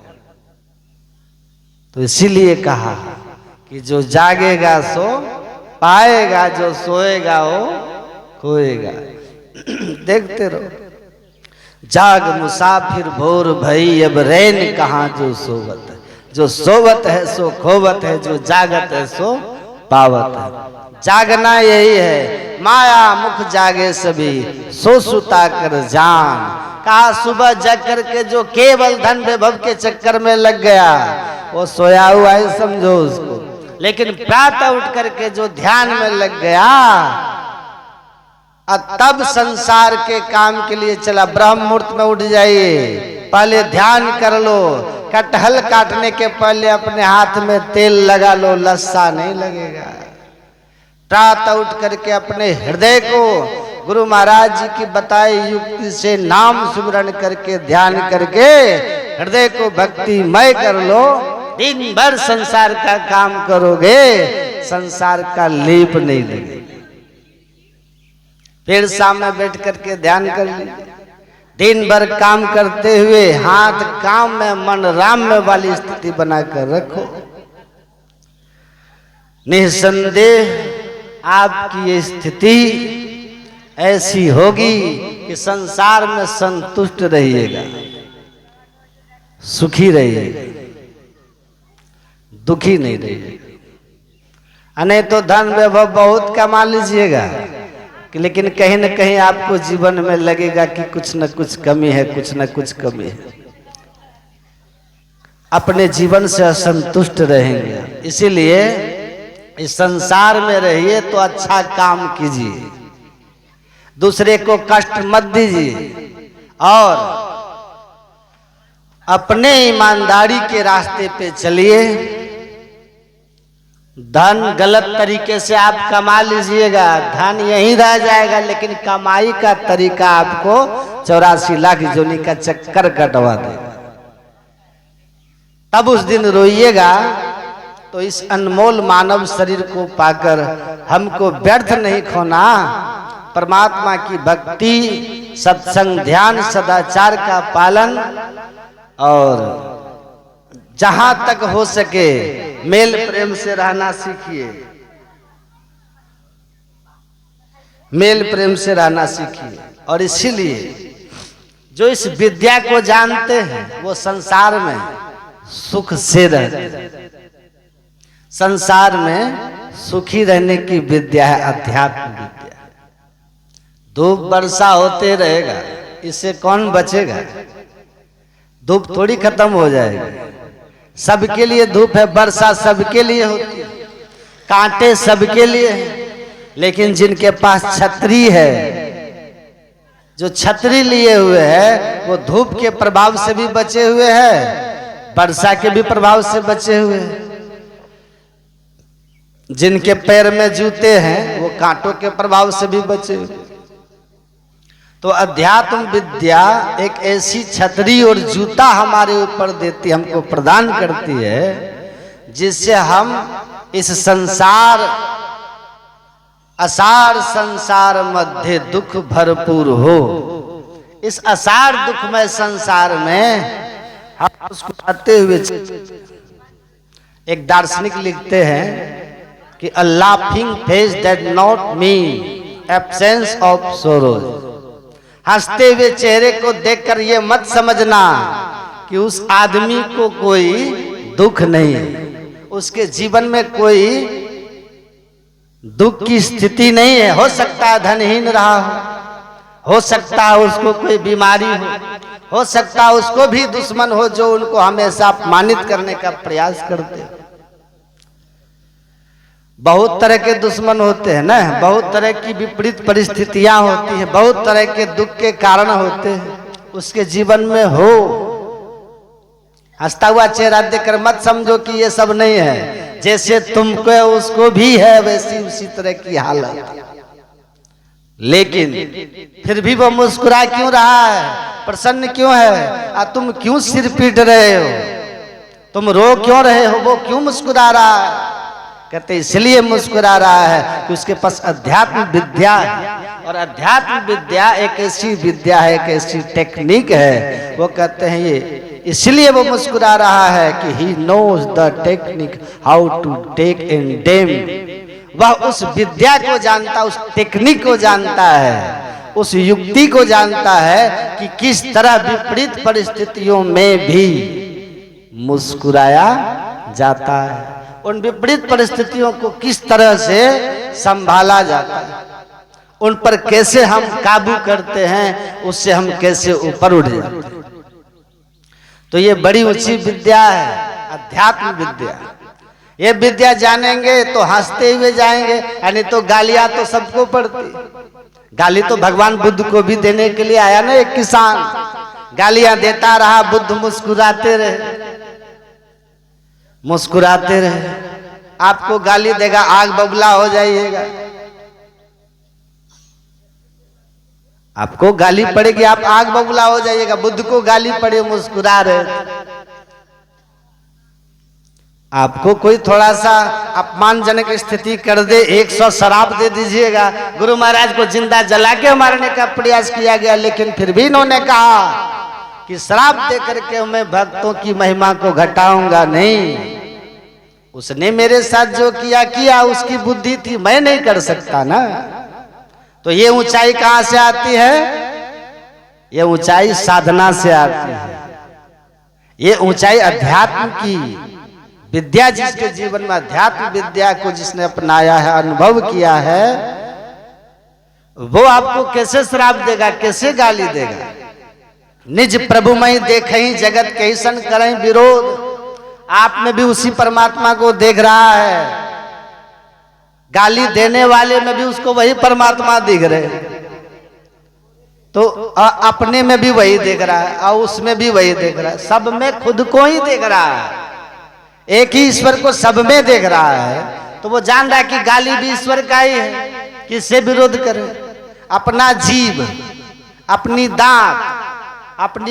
तो इसीलिए कहा कि जो जागेगा सो पाएगा, जो सोएगा वो खोएगा। देखते रहो। जाग मुसाफिर भोर भई, अब रैन कहाँ जो सोवत है। जो सोवत है सो खोवत है, जो जागत है सो पावत है। जागना यही है, माया मुख जागे सभी, सो सुता कर जान। कहा सुबह जग करके जो केवल धन वैभव के चक्कर में लग गया वो सोया हुआ है समझो उसको। लेकिन प्रातः उठ करके जो ध्यान में लग गया तब संसार के काम के लिए चला। ब्रह्म मुहूर्त में उठ जाइए, पहले ध्यान कर लो। कटहल काटने के पहले अपने हाथ में तेल लगा लो, लस्सा नहीं लगेगा। प्रातः उठ करके अपने हृदय को गुरु महाराज जी की बताई युक्ति से नाम सुमरण करके ध्यान करके हृदय को भक्तिमय कर लो। दिन भर संसार का काम करोगे, संसार का लेप नहीं लगेगा। फिर सामने बैठ करके ध्यान कर लीजिए। दिन भर काम करते हुए हाथ काम में मन राम में वाली स्थिति बनाकर रखो। निसंदेह आपकी ये स्थिति ऐसी होगी कि संसार में संतुष्ट रहिएगा, सुखी रहिएगा, दुखी नहीं रहिएगा। नहीं तो धन वैभव बहुत कमा लीजिएगा, लेकिन कहीं न कहीं आपको जीवन में लगेगा कि कुछ न कुछ कमी है, कुछ न कुछ कमी है। अपने जीवन से असंतुष्ट रहेंगे। इसीलिए इस संसार में रहिए तो अच्छा काम कीजिए, दूसरे को कष्ट मत दीजिए और अपने ईमानदारी के रास्ते पे चलिए। धन गलत तरीके से आप कमा लीजिएगा, धन यहीं रह जाएगा, लेकिन कमाई का तरीका आपको 84 लाख योनि का चक्कर कटवा देगा। तब उस दिन रोइएगा। तो इस अनमोल मानव शरीर को पाकर हमको व्यर्थ नहीं खोना। परमात्मा की भक्ति, सत्संग, ध्यान, सदाचार का पालन और जहां तक हो सके मेल प्रेम से रहना सीखिए। मेल प्रेम से रहना सीखिए। और इसीलिए जो इस विद्या को जानते हैं वो संसार में सुख से रहते हैं। संसार में सुखी रहने की विद्या है अध्यात्म विद्या। धूप वर्षा होते रहेगा, इससे कौन बचेगा? धूप थोड़ी खत्म हो जाएगी। सबके लिए धूप है, वर्षा सबके लिए होती है, कांटे सबके लिए है। लेकिन जिनके पास छतरी है, जो छतरी लिए हुए है, वो धूप के प्रभाव से भी बचे हुए हैं, वर्षा के भी प्रभाव से बचे हुए हैं। जिनके पैर में जूते हैं वो कांटों के प्रभाव से भी बचे हुए। तो अध्यात्म विद्या एक ऐसी छतरी और जूता हमारे ऊपर देती, हमको प्रदान करती है, जिससे हम इस संसार असार संसार मध्य दुख भरपूर हो इस असार दुखमय संसार में हम उसको आते हुए एक दार्शनिक लिखते हैं कि a laughing face does not mean absence of sorrow. हंसते हुए चेहरे को देखकर ये मत समझना कि उस आदमी को कोई दुख नहीं है, उसके जीवन में कोई दुख की स्थिति नहीं है। हो सकता है धनहीन रहा हो सकता है उसको कोई बीमारी हो सकता है उसको भी दुश्मन हो जो उनको हमेशा अपमानित करने का प्रयास करते हैं। बहुत तरह के दुश्मन होते हैं ना, बहुत तरह की विपरीत परिस्थितियां होती हैं, बहुत तरह के दुख के कारण होते हैं उसके जीवन में हो। हंसता हुआ चेहरा देखकर मत समझो कि ये सब नहीं है, जैसे तुमको उसको भी है वैसी उसी तरह की हालत। लेकिन फिर भी वो मुस्कुरा क्यों रहा है, प्रसन्न क्यों है? तुम क्यों सिर पीट रहे हो, तुम रो क्यों रहे हो, वो क्यों मुस्कुरा रहा है? कहते इसलिए मुस्कुरा रहा है कि उसके पास अध्यात्म विद्या है। और अध्यात्म विद्या एक ऐसी विद्या है, एक ऐसी टेक्निक है, वो कहते हैं ये इसलिए वो मुस्कुरा रहा है कि he knows the technique how to take and them. वह उस विद्या को जानता, उस टेक्निक को जानता है, उस युक्ति को जानता है कि किस तरह विपरीत परिस्थितियों में भी मुस्कुराया जाता है, उन विपरीत परिस्थितियों को किस तरह से संभाला जाता है, उन पर कैसे हम काबू करते हैं, उससे हम कैसे ऊपर उठ जाते हैं। तो ये बड़ी ऊंची विद्या है, अध्यात्म विद्या। ये विद्या जानेंगे तो हंसते हुए जाएंगे, यानी तो गालियां तो सबको पड़ती। गाली तो भगवान बुद्ध को भी देने के लिए आया ना एक किसान, गालियां देता रहा, बुद्ध मुस्कुराते रहे, मुस्कुराते रहे। आपको गाली देगा आग बबूला हो जाइएगा, आपको गाली पड़ेगी आप आग बबूला हो जाइएगा। बुद्ध को गाली पड़े मुस्कुरा रहे। आपको कोई थोड़ा सा अपमानजनक स्थिति कर दे, 100 शराब दे दीजिएगा। गुरु महाराज को जिंदा जला के मारने का प्रयास किया गया, लेकिन फिर भी इन्होंने कहा कि शराब दे करके मैं भक्तों की महिमा को घटाऊंगा नहीं। उसने मेरे साथ जो किया किया, उसकी बुद्धि थी, मैं नहीं कर सकता ना। तो ये ऊंचाई कहां से आती है? ये ऊंचाई साधना से आती है। ये ऊंचाई अध्यात्म की विद्या, जिसके जीवन में अध्यात्म विद्या को जिसने अपनाया है, अनुभव किया है, वो आपको कैसे श्राप देगा, कैसे गाली देगा? निज प्रभु मई देखहि जगत कैसन करें विरोध। आप में भी उसी परमात्मा को देख रहा है, गाली देने वाले में भी उसको वही परमात्मा दिख रहे, तो अपने में भी वही देख रहा है और उसमें भी वही देख रहा है, सब में खुद को ही देख रहा है। एक ही ईश्वर को सब में देख रहा है, तो वो जान रहा है कि गाली भी ईश्वर का ही है, किससे विरोध करे? अपना जीभ, अपनी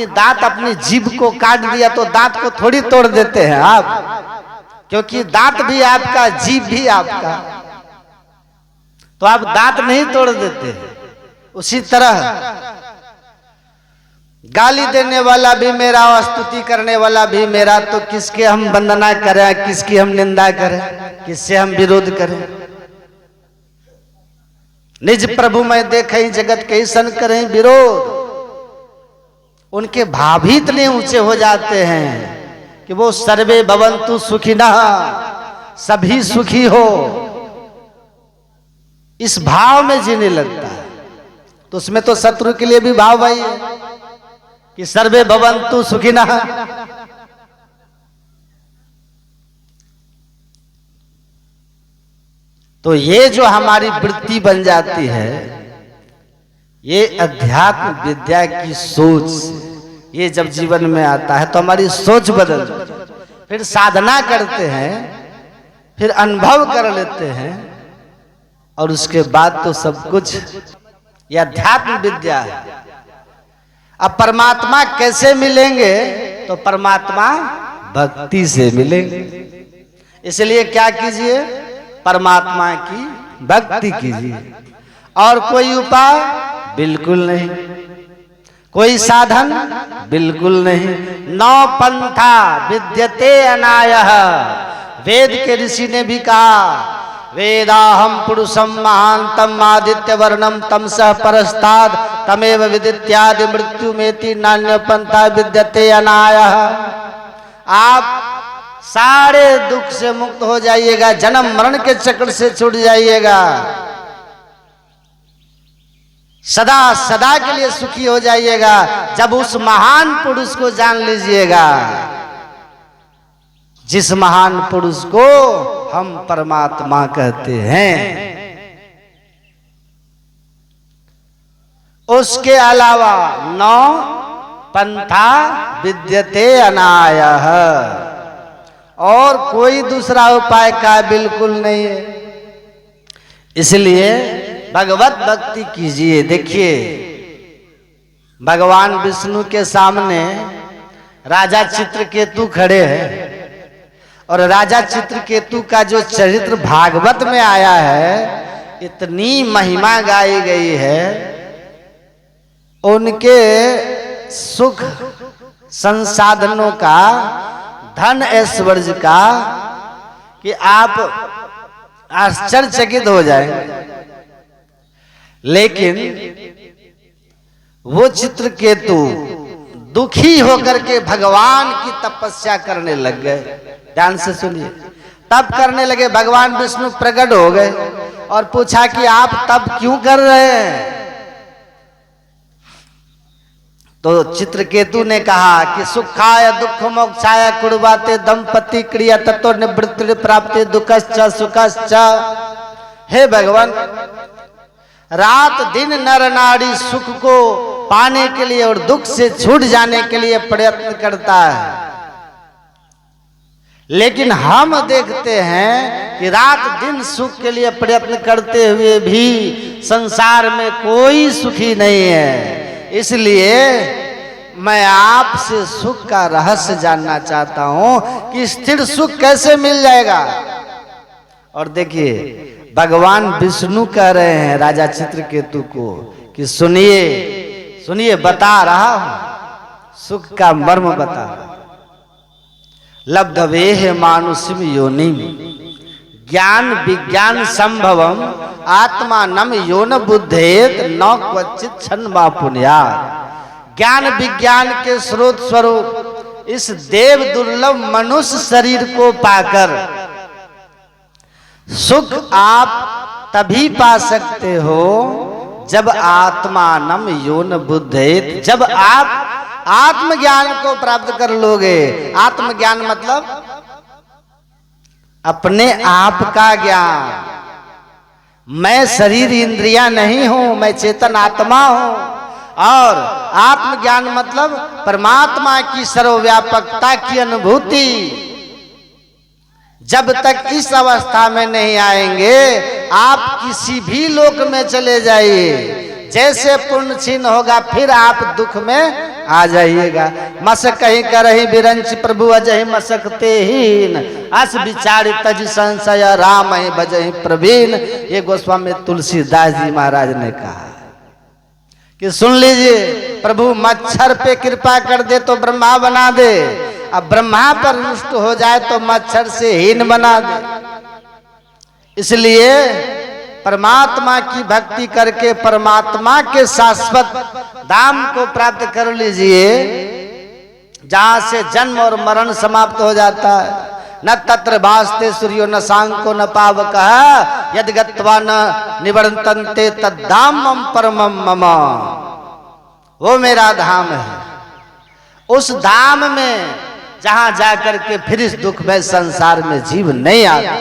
दांत अपनी जीभ को काट दिया तो दांत को थोड़ी तोड़ देते हैं आप, क्योंकि दांत भी आपका, जीभ भी आपका, तो आप दांत नहीं तोड़ देते। उसी तरह गाली देने वाला भी मेरा और स्तुति करने वाला भी मेरा, तो किसके हम वंदना करें, किसकी हम निंदा करें, किससे हम विरोध करें? निज प्रभु मैं देखें जगत कैसन करें विरोध। उनके भाव ही इतने ऊंचे हो जाते हैं कि वो सर्वे भवन्तु सुखिनः, सभी सुखी हो, इस भाव में जीने लगता है। तो उसमें तो शत्रु के लिए भी भाव वही है कि सर्वे भवन्तु सुखिनः। तो ये जो हमारी वृत्ति बन जाती है, ये अध्यात्म विद्या की सोच, ये जब जीवन में आता है तो हमारी सोच बदल, फिर साधना करते हैं, फिर अनुभव कर लेते हैं, और उसके बाद तो सब कुछ ये अध्यात्म विद्या है। अब परमात्मा कैसे मिलेंगे? तो परमात्मा भक्ति से मिलेंगे। इसलिए क्या कीजिए? परमात्मा की भक्ति कीजिए, और कोई उपाय बिल्कुल नहीं। कोई साधन बिल्कुल नहीं। नौ पंथा विद्यते अनायः, वेद के ऋषि ने भी कहा वेदाहम पुरुषम महांतम आदित्य वर्णम तमसः परस्ताद तमेव विदित्यादि मृत्यु मेति नान्य पंथा विद्यते अनायः। आप सारे दुख से मुक्त हो जाइएगा, जन्म मरण के चक्र से छूट जाइएगा, सदा सदा के लिए सुखी हो जाइएगा जब उस महान पुरुष को जान लीजिएगा, जिस महान पुरुष को हम परमात्मा कहते हैं। उसके अलावा नौ पंथा विद्यते अनायः, और कोई दूसरा उपाय का बिल्कुल नहीं है। इसलिए भगवत भक्ति कीजिए। देखिए भगवान विष्णु के सामने राजा चित्रकेतु खड़े हैं, और राजा चित्रकेतु का जो चरित्र भागवत में आया है, इतनी महिमा गाई गई है उनके सुख संसाधनों का, धन ऐश्वर्य का, कि आप आश्चर्यचकित हो जाएंगे। लेकिन वो चित्रकेतु दुखी होकर के भगवान की तपस्या करने लग गए। ध्यान से सुनिए, तप करने लगे। भगवान विष्णु प्रकट हो गए और पूछा कि आप तप क्यों कर रहे हैं? तो चित्रकेतु ने कहा कि सुखाय दुख मोक्षाय कुर्बाते दंपति क्रिया तत्व निवृत्ति प्राप्ति दुखश्च सुखश्च। हे भगवान, रात दिन नर नारी सुख को पाने के लिए और दुख से छूट जाने के लिए प्रयत्न करता है, लेकिन हम देखते हैं कि रात दिन सुख के लिए प्रयत्न करते हुए भी संसार में कोई सुखी नहीं है। इसलिए मैं आपसे सुख का रहस्य जानना चाहता हूं कि स्थिर सुख कैसे मिल जाएगा। और देखिए भगवान विष्णु कह रहे हैं राजा चित्रकेतु को कि सुनिए सुनिए, बता रहा हूं, सुख का मर्म बता रहा। लब्धवेह मानुषिम योनिम ज्ञान विज्ञान संभवम आत्मानम योन बुद्धेत न क्वचित क्षण पुण्यात्। ज्ञान विज्ञान के स्रोत स्वरूप इस देव दुर्लभ मनुष्य शरीर को पाकर सुख आप तभी पा सकते हो जब आत्मानम योन बुद्धेत, जब आप आत्मज्ञान को प्राप्त कर लोगे। आत्मज्ञान मतलब अपने आप का ज्ञान। मैं शरीर इंद्रियां नहीं हूं, मैं चेतन आत्मा हूं। और आत्मज्ञान मतलब परमात्मा की सर्वव्यापकता की अनुभूति। जब तक इस अवस्था में नहीं आएंगे, आप किसी भी लोक में चले जाइए, जैसे पुण्य क्षीण होगा फिर आप दुख में आ जाइएगा। मसक कहीं करही बिरंच प्रभु अजहि मसकते हीन, अस विचार तज संशय राम भजहि प्रवीण। ये गोस्वामी तुलसीदास जी महाराज ने कहा कि सुन लीजिए, प्रभु मच्छर पे कृपा कर दे तो ब्रह्मा बना दे, अब ब्रह्मा पर रुष्ट हो जाए तो मच्छर से हीन बना दे। इसलिए परमात्मा की भक्ति करके परमात्मा के शाश्वत धाम को प्राप्त कर लीजिए, जहां से जन्म और मरण समाप्त हो जाता है। न तत्र भासते सूर्यो न सांको न पावकः, यदि गत्वा न निवर्तन्ते तद्धाम मम परमम मम। वो मेरा धाम है, उस धाम में जहां जाकर के फिर इस दुख में संसार में जीव नहीं आता,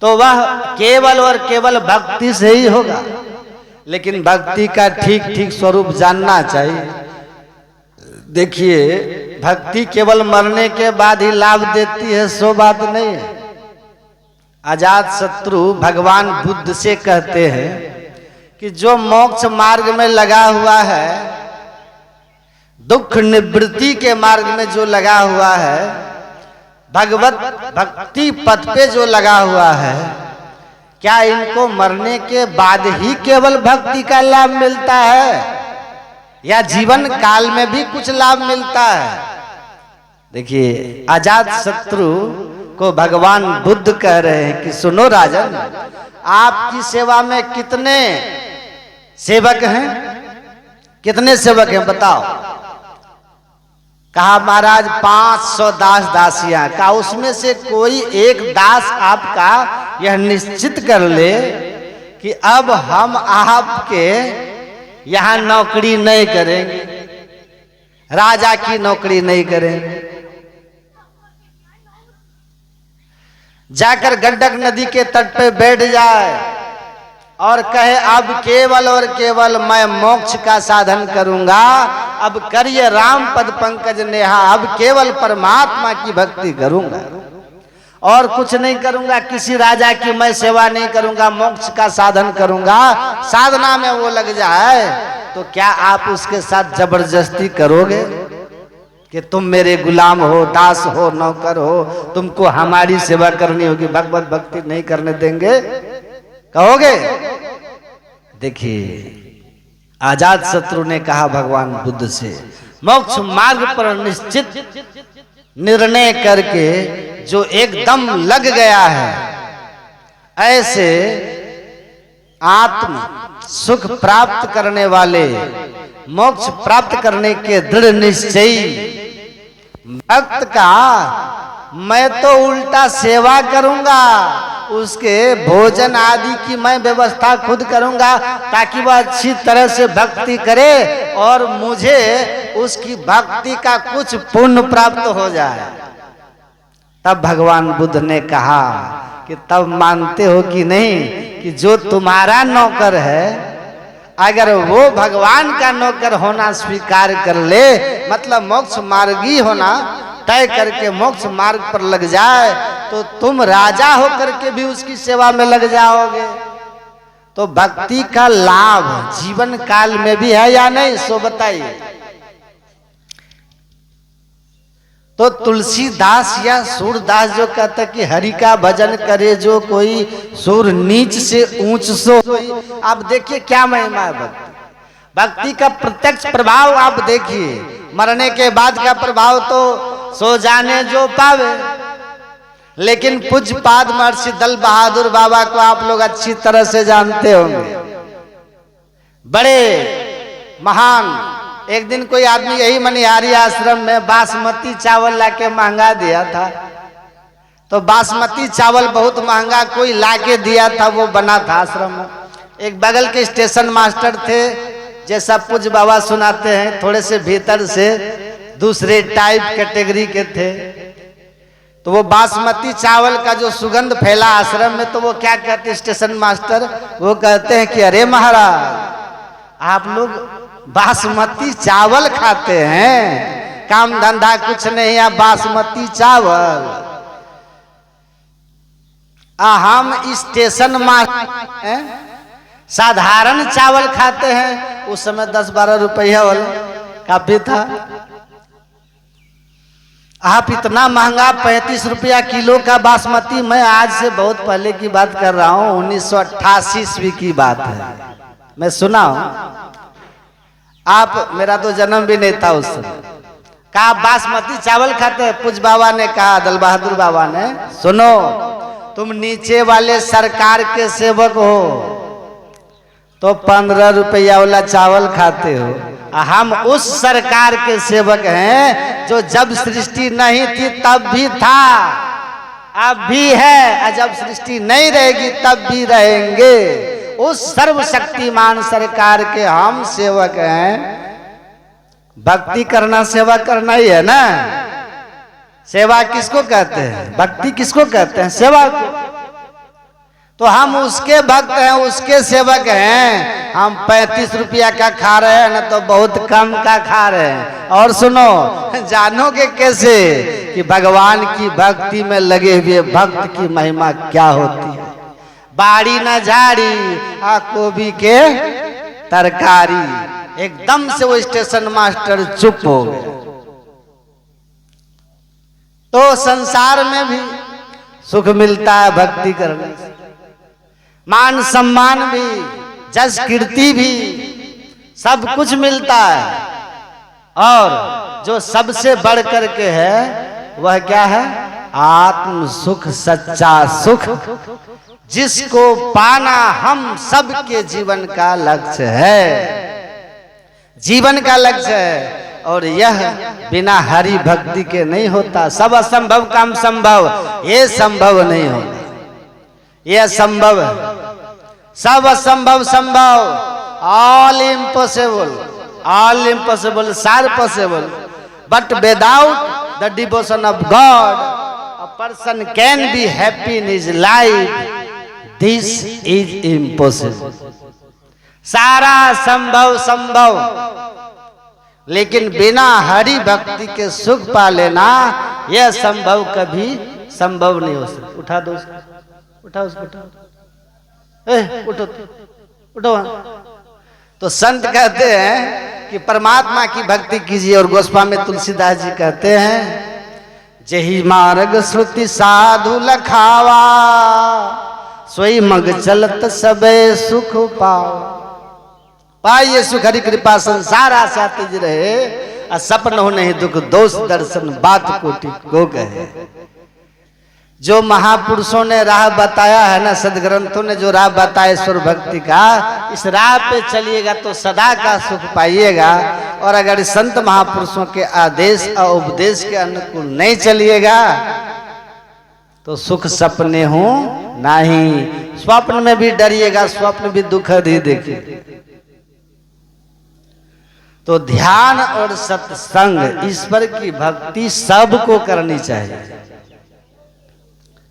तो वह केवल और केवल भक्ति से ही होगा। लेकिन भक्ति का ठीक ठीक स्वरूप जानना चाहिए। देखिए भक्ति केवल मरने के बाद ही लाभ देती है, सो बात नहीं है। अजात शत्रु भगवान बुद्ध से कहते हैं कि जो मोक्ष मार्ग में लगा हुआ है, दुख निवृत्ति के मार्ग में जो लगा हुआ है, भगवत भक्ति पथ पे जो लगा हुआ है, क्या इनको मरने के बाद ही केवल भक्ति का लाभ मिलता है? या जीवन काल में भी कुछ लाभ मिलता है। देखिए अजात शत्रु को भगवान बुद्ध कह रहे हैं कि सुनो राजन, आपकी सेवा में कितने सेवक हैं, कितने सेवक हैं बताओ। कहा महाराज 500 दास दासियां। कहा उसमें से कोई एक दास आपका यह निश्चित कर ले कि अब हम आपके यहां नौकरी नहीं करेंगे, राजा की नौकरी नहीं करेंगे। जाकर गंडक नदी के तट पे बैठ जाए और कहे अब केवल और केवल मैं मोक्ष का साधन करूंगा, अब करिए राम पद पंकज नेहा, अब केवल परमात्मा की भक्ति करूंगा और कुछ नहीं करूंगा, किसी राजा की मैं सेवा नहीं करूंगा, मोक्ष का साधन करूंगा। साधना में वो लग जाए तो क्या आप उसके साथ जबरदस्ती करोगे कि तुम मेरे गुलाम हो, दास हो, नौकर हो, तुमको हमारी सेवा करनी होगी, भगवत भक्ति नहीं करने देंगे, कहोगे? देखिए आजाद शत्रु ने कहा भगवान बुद्ध से, मोक्ष मार्ग पर निश्चित निर्णय करके जो एकदम लग गया है, ऐसे आत्म सुख प्राप्त करने वाले, मोक्ष प्राप्त करने के दृढ़ निश्चयी भक्त का मैं तो उल्टा सेवा करूंगा, उसके भोजन आदि की मैं व्यवस्था खुद करूंगा ताकि वह अच्छी तरह से भक्ति करे और मुझे उसकी भक्ति का कुछ पुण्य प्राप्त हो जाए। तब भगवान बुद्ध ने कहा कि तब मानते हो कि नहीं कि जो तुम्हारा नौकर है, अगर वो भगवान का नौकर होना स्वीकार कर ले, मतलब मोक्ष मार्गी होना तय करके मोक्ष मार्ग पर लग जाए, तो तुम राजा होकर के भी उसकी सेवा में लग जाओगे। तो भक्ति का लाभ जीवन काल में भी है या नहीं, सो बताइए। तो तुलसीदास या सूरदास जो कहता कि हरि का भजन करे जो कोई, सूर नीच से ऊंच सो कोई। आप देखिए क्या महिमा है भक्ति, भक्ति का प्रत्यक्ष प्रभाव आप देखिए। मरने के बाद का प्रभाव तो सो जाने जो पावे, लेकिन पूज्यपाद महर्षि दल बहादुर बाबा को आप लोग अच्छी तरह से जानते होंगे, बड़े महान। एक दिन कोई आदमी यही मनिहारी आश्रम में बासमती चावल लाके महंगा दिया था, तो बासमती चावल बहुत महंगा कोई लाके दिया था, वो बना था आश्रम में। एक बगल के स्टेशन मास्टर थे, जैसा पूज्य बाबा सुनाते हैं, थोड़े से भीतर से दूसरे टाइप कैटेगरी के थे। तो वो बासमती चावल का जो सुगंध फैला आश्रम में, तो वो क्या कहते स्टेशन मास्टर, वो कहते हैं कि अरे महाराज आप लोग बासमती चावल खाते हैं, काम धंधा कुछ नहीं है, बासमती चावल। हम स्टेशन मास्टर साधारण चावल खाते हैं। उस समय 10-12 रुपया वाला काफी था। आप इतना महंगा 35 रुपया किलो का बासमती, मैं आज से बहुत पहले की बात कर रहा हूँ, 1988 ईस्वी की बात है, मैं सुना हूँ। आप, मेरा तो जन्म भी नहीं था उस समय। कहा बासमती चावल खाते हैं? पूज्य बाबा ने कहा, दल बहादुर बाबा ने, सुनो तुम नीचे वाले सरकार के सेवक हो तो 15 रुपया वाला चावल खाते हो, हम उस सरकार के सेवक हैं जो जब सृष्टि नहीं थी तब भी था, अब भी है, और जब सृष्टि नहीं रहेगी तब भी रहेंगे। उस सर्वशक्तिमान सरकार के हम सेवक हैं। भक्ति करना सेवा करना ही है ना। सेवा किसको कहते हैं? भक्ति किसको कहते हैं? सेवा को। तो हम उसके भक्त हैं, उसके सेवक हैं। हम 35 रुपया का खा रहे हैं ना, तो बहुत कम का खा रहे हैं। और सुनो, जानोगे कैसे कि भगवान की भक्ति में लगे हुए भक्त की महिमा क्या होती है। बाड़ी न झाड़ी आ गोभी के तरकारी। एकदम से वो स्टेशन मास्टर चुप हो गए। तो संसार में भी सुख मिलता है भक्ति करने से, मान सम्मान भी, जस कीर्ति भी सब कुछ मिलता है, और जो सबसे बढ़ करके है वह क्या है? आत्म सुख, सच्चा सुख, जिसको पाना हम सबके जीवन का लक्ष्य है, जीवन का लक्ष्य है। और यह बिना हरि भक्ति के नहीं होता। सब असंभव काम संभव, ये संभव नहीं होगा, यह संभव है। सब असंभव संभव, all impossible, all impossible are possible, but without the devotion of God a person can be happy in his life, this is impossible. सारा संभव संभव, लेकिन बिना हरि भक्ति के सुख पा लेना यह संभव कभी संभव नहीं हो सकता। उठा दो उसको, उठा उसको, उठो उठो। तो संत कहते हैं कि परमात्मा की भक्ति कीजिए, और गोस्वामी तुलसीदास जी कहते हैं जही मार्ग श्रुति साधु लखावा, सोई मग चलत सबे सुख पाओ। पाइए सुख हरि कृपा संसार आशा तिज रहे, आ सपन हो नहीं दुख दोष दर्शन बात कोटि को कहे। जो महापुरुषों ने राह बताया है ना, सदग्रंथों ने जो राह बताया ईश्वर भक्ति का, इस राह पे चलिएगा तो सदा का सुख पाइएगा। और अगर संत महापुरुषों के आदेश और उपदेश के अनुकूल नहीं चलिएगा तो सुख सपने हो नहीं, स्वप्न में भी डरिएगा, स्वप्न भी दुखद ही देखिए। तो ध्यान और सत्संग, ईश्वर की भक्ति सबको करनी चाहिए।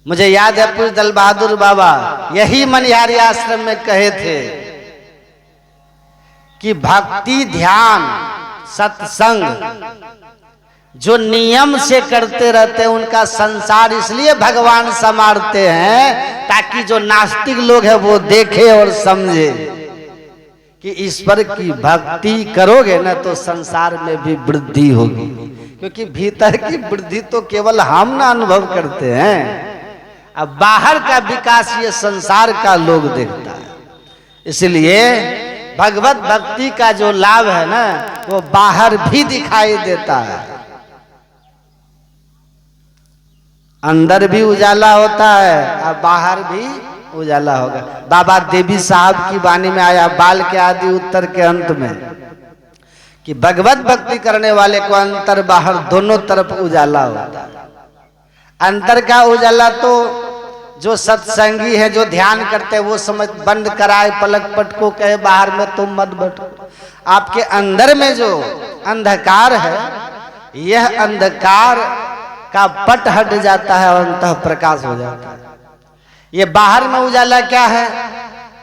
मुझे याद है पूज्य दल बहादुर बाबा यही मनिहारी आश्रम में कहे थे कि भक्ति, ध्यान, सत्संग जो नियम से करते रहते हैं उनका संसार इसलिए भगवान संवारते हैं ताकि जो नास्तिक लोग हैं वो देखे और समझे कि ईश्वर की भक्ति करोगे ना तो संसार में भी वृद्धि होगी। क्योंकि भीतर की वृद्धि तो केवल हम ना अनुभव करते हैं, अब बाहर का विकास ये संसार का लोग देखता है। इसलिए भगवत भक्ति का जो लाभ है ना वो बाहर भी दिखाई देता है, अंदर भी उजाला होता है और बाहर भी उजाला होगा। बाबा देवी साहब की वाणी में आया बाल के आदि उत्तर के अंत में कि भगवत भक्ति करने वाले को अंतर बाहर दोनों तरफ उजाला होता है। अंतर का उजाला तो जो सत्संगी है, जो ध्यान करते हैं वो समझ बंद कराए पलक पट को कहे बाहर में तुम मत बैठो। आपके अंदर में जो अंधकार है, यह अंधकार का पट हट जाता है और अंतः प्रकाश हो जाता है। ये बाहर में उजाला क्या है?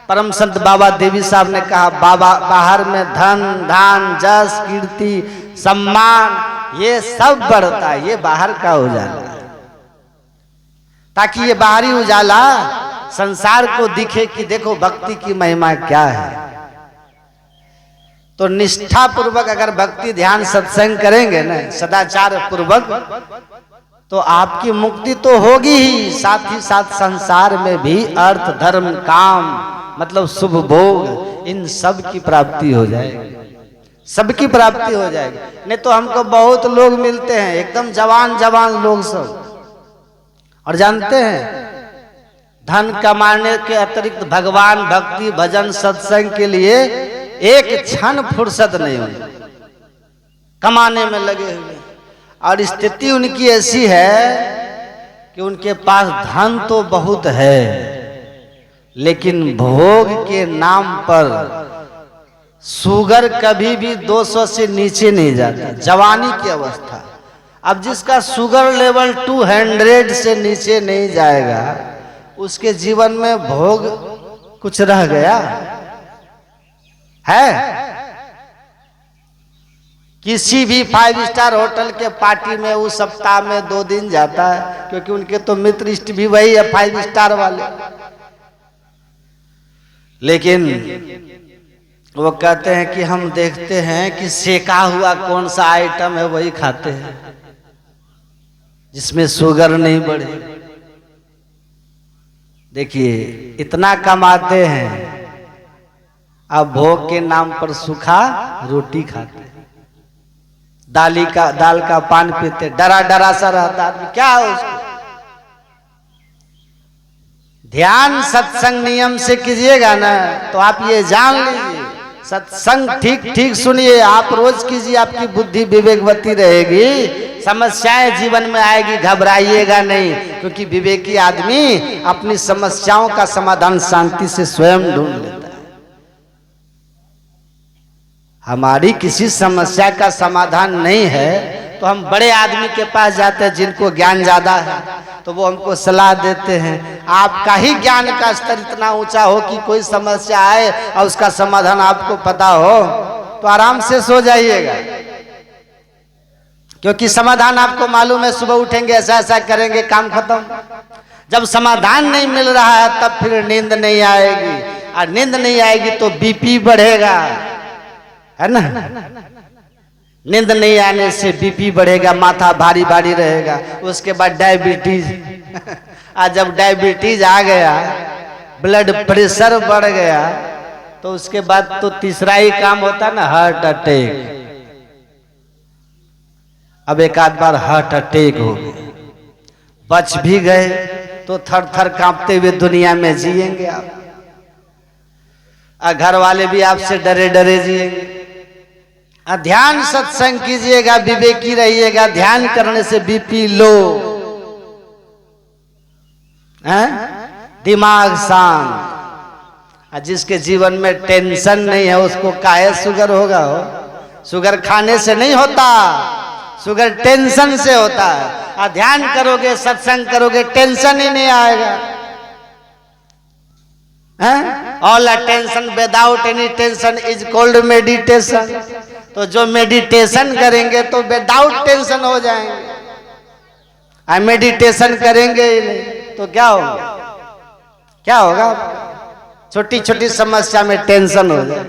परम संत बाबा देवी साहब ने कहा बाबा बाहर में धन धान जस कीर्ति सम्मान ये सब बढ़ता है, ये बाहर का उजाला है। ताकि ये बाहरी उजाला संसार को दिखे कि देखो भक्ति की महिमा क्या है। तो निष्ठा पूर्वक अगर भक्ति ध्यान सत्संग करेंगे ना, सदाचार पूर्वक, तो आपकी मुक्ति तो होगी ही, साथ ही साथ संसार में भी अर्थ धर्म काम मतलब शुभ भोग इन सब की प्राप्ति हो जाएगी, सबकी प्राप्ति हो जाएगी। नहीं तो हमको बहुत लोग मिलते हैं एकदम जवान जवान लोग सब, और जानते हैं धन कमाने के अतिरिक्त भगवान भक्ति भजन सत्संग के लिए एक क्षण फुर्सत नहीं होती, कमाने में लगे हुए। और स्थिति उनकी ऐसी है कि उनके पास धन तो बहुत है लेकिन भोग के नाम पर शुगर कभी भी 200 से नीचे नहीं जाता। जवानी की अवस्था, अब जिसका शुगर लेवल 200 से नीचे नहीं जाएगा उसके जीवन में भोग कुछ रह गया है? किसी भी 5 स्टार होटल के पार्टी में वो सप्ताह में 2 दिन जाता है, क्योंकि उनके तो मित्र इष्ट भी वही है 5 स्टार वाले। लेकिन वो कहते हैं कि हम देखते हैं कि सेका हुआ कौन सा आइटम है वही खाते हैं जिसमें शुगर नहीं बढ़े। देखिए इतना कमाते हैं अब भोग के नाम पर सूखा रोटी खाते, दाल का पान पीते, डरा डरा सा रहता आदमी, क्या है उसको। ध्यान सत्संग नियम से कीजिएगा ना तो आप ये जान लीजिए, सत्संग ठीक ठीक सुनिए, आप रोज कीजिए, आपकी बुद्धि विवेकवती रहेगी, समस्याएं जीवन में आएगी, घबराइएगा नहीं, क्योंकि विवेकी आदमी अपनी समस्याओं का समाधान शांति से स्वयं ढूंढ लेता है। हमारी किसी समस्या का समाधान नहीं है तो हम बड़े आदमी के पास जाते हैं जिनको ज्ञान ज्यादा है, तो वो हमको सलाह देते हैं। आपका ही ज्ञान का स्तर इतना ऊंचा हो कि कोई समस्या आए और उसका समाधान आपको पता हो तो आराम से सो जाइएगा, क्योंकि समाधान आपको मालूम है, सुबह उठेंगे ऐसा ऐसा करेंगे, काम खत्म। जब समाधान नहीं मिल रहा है तब फिर नींद नहीं आएगी, और नींद नहीं आएगी तो बीपी बढ़ेगा, है ना। नींद नहीं आने से बीपी बढ़ेगा, माथा भारी भारी रहेगा, उसके बाद डायबिटीज आज जब डायबिटीज आ गया, ब्लड प्रेशर बढ़ गया, तो उसके बाद तो तीसरा ही काम होता ना, हार्ट अटैक। अब एक आध बार हार्ट अटैक हो गया, बच भी गए तो थर थर कांपते हुए दुनिया में जिएंगे आप, और घर वाले भी आपसे डरे डरे जिएंगे। ध्यान सत्संग कीजिएगा, विवेकी रहिएगा, ध्यान करने से बीपी लो, दिमाग शांत। जिसके जीवन में टेंशन नहीं है उसको काहे शुगर होगा हो? शुगर खाने से नहीं होता, शुगर टेंशन से होता है। ध्यान करोगे, सत्संग करोगे, टेंशन ही नहीं आएगा। All attention without any tension is called meditation. तो जो मेडिटेशन करेंगे तो विदाउट टेंशन हो जाएंगे, मेडिटेशन करेंगे ही नहीं तो क्या होगा? क्या होगा? छोटी छोटी समस्या में टेंशन हो जाए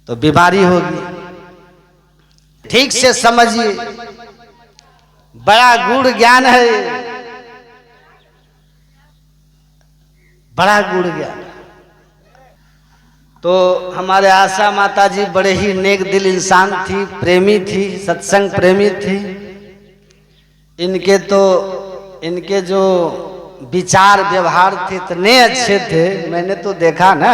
तो बीमारी होगी। ठीक से समझिए, बड़ा गूढ़ ज्ञान है, बड़ा गूढ़ ज्ञान। तो हमारे आशा माता जी बड़े ही नेक दिल इंसान थी, प्रेमी थी, सत्संग प्रेमी थी। इनके जो विचार व्यवहार थे इतने अच्छे थे, मैंने तो देखा ना,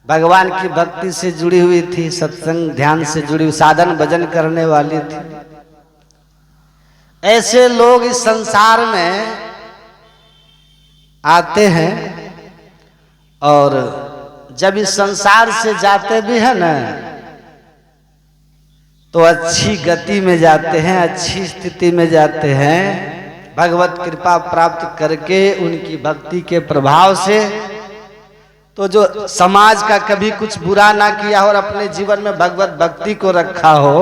भगवान की भक्ति से जुड़ी हुई थी, सत्संग ध्यान से जुड़ी हुई, साधन भजन करने वाली थी। ऐसे लोग इस संसार में आते हैं और जब इस संसार से जाते भी है ना तो अच्छी गति में जाते हैं, अच्छी स्थिति में जाते हैं, भगवत कृपा प्राप्त करके उनकी भक्ति के प्रभाव से। तो जो समाज का कभी कुछ बुरा ना किया हो और अपने जीवन में भगवत भक्ति को रखा हो,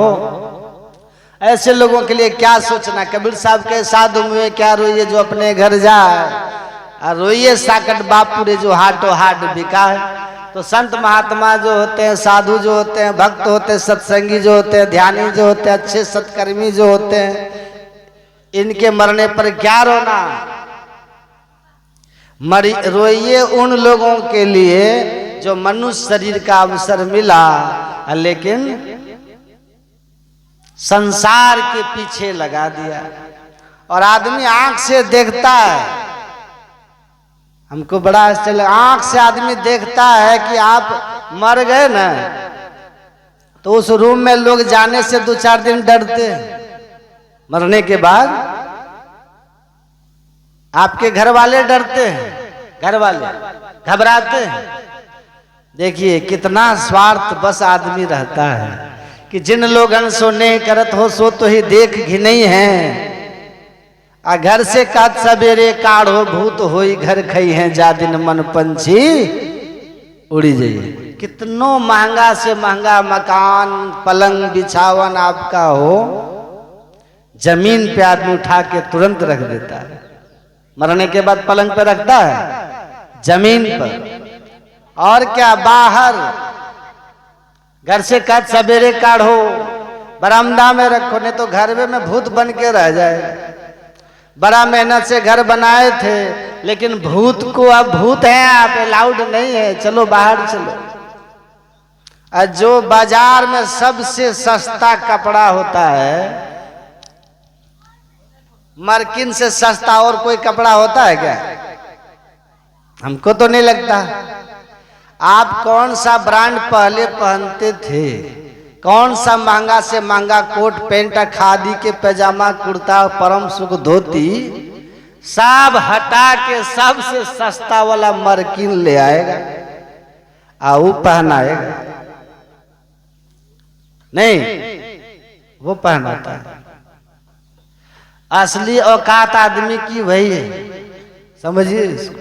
ऐसे लोगों के लिए क्या सोचना। कबीर साहब के साधु मुए क्या रोइए जो अपने घर जाए, और रोइए साकट बापू रे जो हाटो हाट बिका है। तो संत महात्मा जो होते हैं, साधु जो होते हैं, भक्त होते हैं, सत्संगी जो होते हैं, ध्यानी जो होते हैं, अच्छे सत्कर्मी जो होते हैं, इनके मरने पर क्या रोना। रोइए उन लोगों के लिए जो मनुष्य शरीर का अवसर मिला लेकिन संसार के पीछे लगा दिया। और आदमी आंख से देखता है, हमको बड़ा आश्चर्य, आंख से आदमी देखता है कि आप मर गए ना, तो उस रूम में लोग जाने से 2-4 दिन डरते हैं। मरने के बाद आपके घर वाले डरते हैं, घर वाले घबराते हैं। देखिए कितना स्वार्थ बस आदमी रहता है कि जिन लोगन सो नहीं करत हो सो तो ही देख घिनई है। आ घर से काट सवेरे काढ़ो भूत होई घर खई है जा दिन मन पंछी उड़ी जाइए। कितनों महंगा से महंगा मकान, पलंग, बिछावन आपका हो, जमीन पे आदमी उठा के तुरंत रख देता है। मरने के बाद पलंग पे रखता है, जमीन पर। और क्या, बाहर घर से काट सवेरे काढ़ो, बरामदा में रखो, नहीं तो घर में भूत बन के रह जाए। बड़ा मेहनत से घर बनाए थे, लेकिन भूत को अब भूत है आप, अलाउड नहीं है, चलो बाहर चलो। और जो बाजार में सबसे सस्ता कपड़ा होता है, मार्किन से सस्ता और कोई कपड़ा होता है क्या? हमको तो नहीं लगता। आप कौन सा ब्रांड पहले पहनते थे? कौन सा महंगा से महंगा कोट पैंट, खादी के पैजामा, कुर्ता, परम सुख धोती सब हटा के सबसे सस्ता वाला मार्किन ले आएगा और वो पहनाएगा। नहीं, वो पहनाता है। असली औकात आदमी की वही है, समझिए इसको।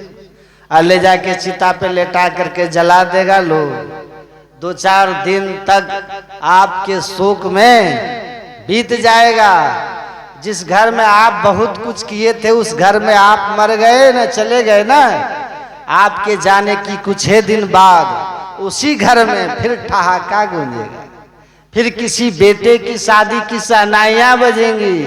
और ले जाके चिता पे लेटा करके जला देगा लोग। 2-4 दिन तक आपके शोक में बीत जाएगा। जिस घर में आप बहुत कुछ किए थे, उस घर में आप मर गए ना, चले गए ना, आपके जाने की कुछ ही दिन बाद उसी घर में फिर ठहाका गूंजेगा। फिर किसी बेटे की शादी की शहनाइयां बजेंगी,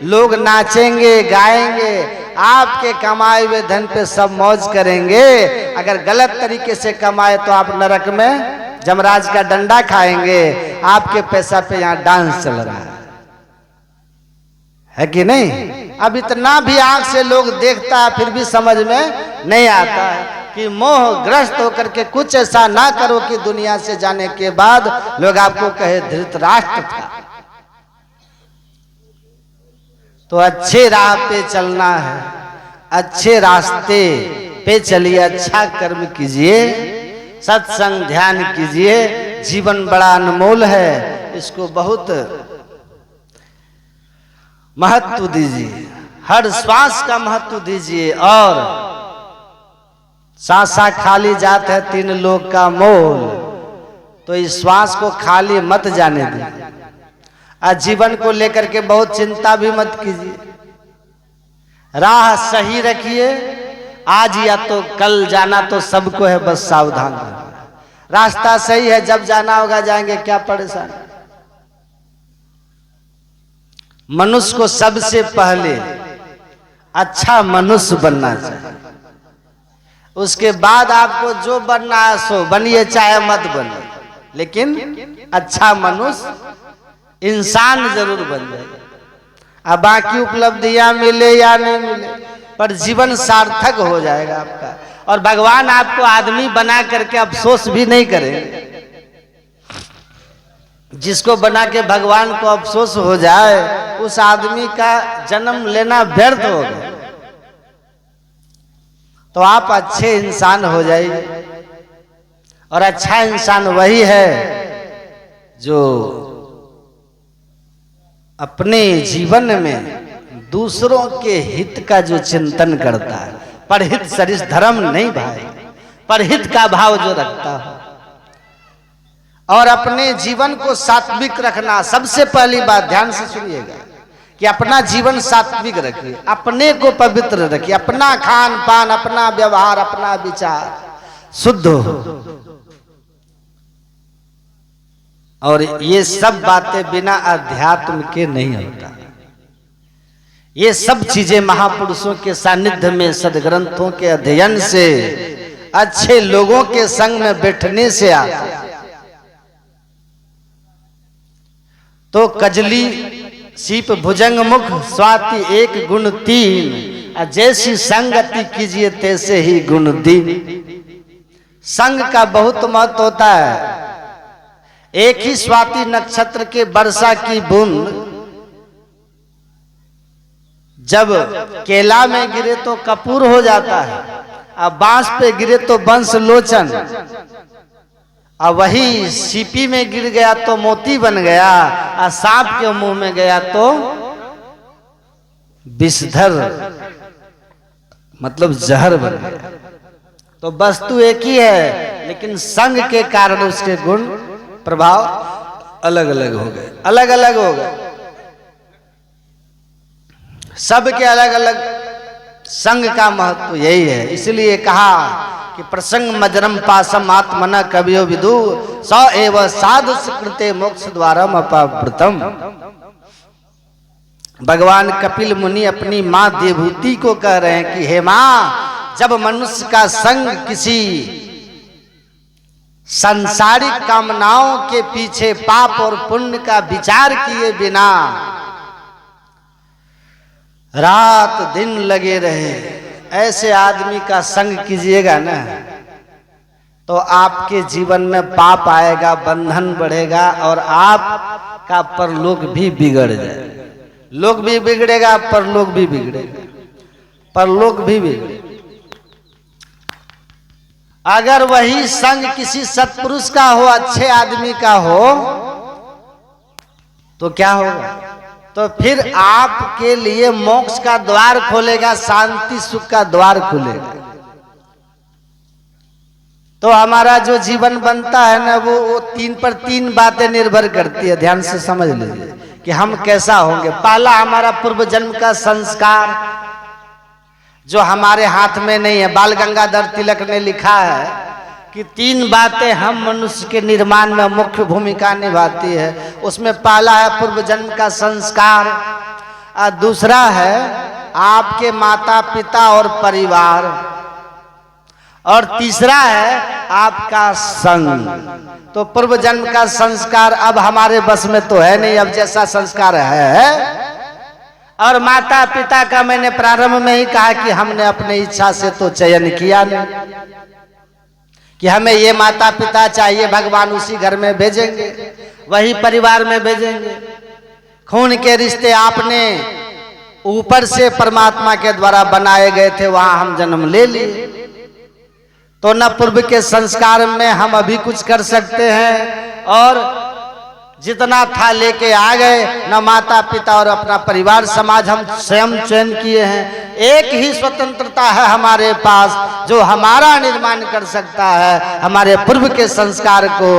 लोग नाचेंगे गाएंगे, आपके कमाए हुए धन पे सब मौज करेंगे। अगर गलत तरीके से कमाए तो आप नरक में जमराज का डंडा खाएंगे। आपके पैसा पे यहाँ डांस चल रहा है कि नहीं? अब इतना भी आंख से लोग देखता है, फिर भी समझ में नहीं आता है कि मोहग्रस्त होकर के कुछ ऐसा ना करो कि दुनिया से जाने के बाद लोग आपको कहे धृतराष्ट्र था। तो अच्छे राह पे चलना है, अच्छे रास्ते पे चलिए, अच्छा कर्म कीजिए, सत्संग ध्यान कीजिए। जीवन बड़ा अनमोल है, इसको बहुत महत्व दीजिए, हर श्वास का महत्व दीजिए। और सांसा खाली जात है 3 लोग का मोल, तो इस श्वास को खाली मत जाने दीजिए। जीवन को लेकर के बहुत चिंता भी मत कीजिए, राह सही रखिए। आज या तो कल जाना तो सबको है, बस सावधान रहना। रास्ता सही है, जब जाना होगा जाएंगे, क्या परेशान। मनुष्य को सबसे पहले अच्छा मनुष्य बनना चाहिए, उसके बाद आपको जो बनना है सो बनिए, चाहे मत बनिए, लेकिन अच्छा मनुष्य इंसान जरूर बन जाए। अब बाकी उपलब्धियां मिले या नहीं मिले, पर जीवन सार्थक हो जाएगा आपका। और भगवान आपको आदमी बना करके अफसोस भी नहीं करेंगे। जिसको बना के भगवान को अफसोस हो जाए, उस आदमी का जन्म लेना व्यर्थ हो गया। तो आप अच्छे इंसान हो जाइए। और अच्छा इंसान वही है जो अपने जीवन में दूसरों के हित का जो चिंतन करता है, परहित सरिस धर्म नहीं भाई, परहित का भाव जो रखता है। और अपने जीवन को सात्विक रखना, सबसे पहली बात ध्यान से सुनिएगा कि अपना जीवन सात्विक रखिए, अपने को पवित्र रखिए, अपना खान पान, अपना व्यवहार, अपना विचार शुद्ध हो। और ये सब बातें बिना अध्यात्म के नहीं होता। ये सब चीजें महापुरुषों के सानिध्य में, सदग्रंथों के अध्ययन से, अच्छे लोगों के संग में बैठने से आती। तो कजली सीप भुजंग मुख स्वाति 1 गुण 3, जैसी संगति कीजिए तैसे ही गुण दीन। संग का बहुत महत्व होता है। एक ही स्वाति नक्षत्र के वर्षा की बूंद जब केला में गिरे तो कपूर हो जाता है, अब बांस पे गिरे तो बंस लोचन, और वही सीपी में गिर गया तो मोती बन गया, और सांप के मुंह में गया तो विषधर मतलब जहर बन गया। तो वस्तु एक ही है, लेकिन संग के कारण उसके गुण प्रभाव अलग अलग हो गए, अलग अलग हो गए। सबके अलग अलग संग का महत्व यही है। इसलिए कहा कि प्रसंग मजरम पासम आत्मना कवियो विदु स एव साधु सुकृते मोक्ष द्वारम अपावृतम। भगवान कपिल मुनि अपनी मां देवहूति को कह रहे हैं कि हे मां, जब मनुष्य का संग किसी सांसारिक कामनाओं के पीछे पाप और पुण्य का विचार किए बिना रात दिन लगे रहे, ऐसे आदमी का संग कीजिएगा ना, तो आपके जीवन में पाप आएगा, बंधन बढ़ेगा और आपका परलोक भी बिगड़ जाएगा। लोक भी बिगड़ेगा, परलोक भी बिगड़ेगा, परलोक भी बिगड़ेगा। अगर वही संग किसी सत्पुरुष का हो, अच्छे आदमी का हो, तो क्या होगा? तो फिर आपके लिए मोक्ष का द्वार खोलेगा, शांति सुख का द्वार खुलेगा। तो हमारा जो जीवन बनता है ना, वो 3 पर 3 बातें निर्भर करती है। ध्यान से समझ लीजिए कि हम कैसा होंगे। पहला, हमारा पूर्व जन्म का संस्कार जो हमारे हाथ में नहीं है। बाल गंगाधर तिलक ने लिखा है कि 3 बातें हम मनुष्य के निर्माण में मुख्य भूमिका निभाती है। उसमें पहला है पूर्व जन्म का संस्कार, और दूसरा है आपके माता पिता और परिवार, और तीसरा है आपका संग। तो पूर्व जन्म का संस्कार अब हमारे बस में तो है नहीं, अब जैसा संस्कार है। और माता पिता का मैंने प्रारंभ में ही कहा कि हमने अपने इच्छा से तो चयन किया नहीं कि हमें ये माता पिता चाहिए, भगवान उसी घर में भेजेंगे, वही परिवार में भेजेंगे। खून के रिश्ते आपने ऊपर से परमात्मा के द्वारा बनाए गए थे, वहां हम जन्म ले लिए। तो न पूर्व के संस्कार में हम अभी कुछ कर सकते हैं, और जितना था लेके आ गए। न माता पिता और अपना परिवार समाज हम स्वयं चयन किए हैं। एक ही स्वतंत्रता है हमारे पास जो हमारा निर्माण कर सकता है, हमारे पूर्व के संस्कार को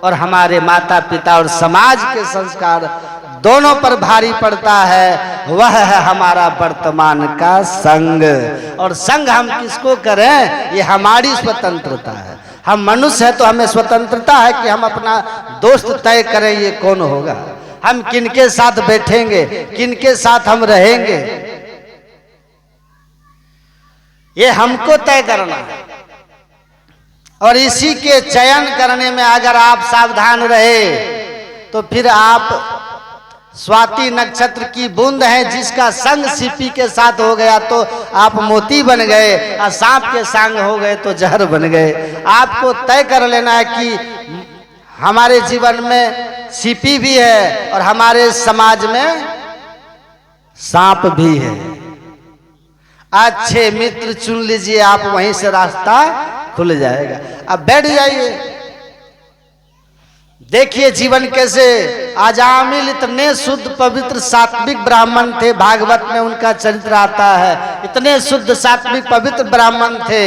और हमारे माता पिता और समाज के संस्कार दोनों पर भारी पड़ता है। वह है हमारा वर्तमान का संग। और संग हम किसको करें, ये हमारी स्वतंत्रता है। हम मनुष्य है तो हमें स्वतंत्रता है कि हम अपना दोस्त तय करें ये कौन होगा, हम किनके साथ बैठेंगे, किनके साथ हम रहेंगे, ये हमको तय करना है। और इसी के चयन करने में अगर आप सावधान रहे तो फिर आप स्वाति नक्षत्र की बूंद है, जिसका संग सीपी के साथ हो गया तो आप मोती बन गए, और सांप के संग हो गए तो जहर बन गए। आपको तय कर लेना है कि हमारे जीवन में सीपी भी है और हमारे समाज में सांप भी है। अच्छे मित्र चुन लीजिए, आप वहीं से रास्ता खुल जाएगा। अब बैठ जाइए, देखिए जीवन कैसे। अजामिल इतने शुद्ध पवित्र सात्विक ब्राह्मण थे, भागवत में उनका चरित्र आता है। इतने शुद्ध सात्विक पवित्र ब्राह्मण थे,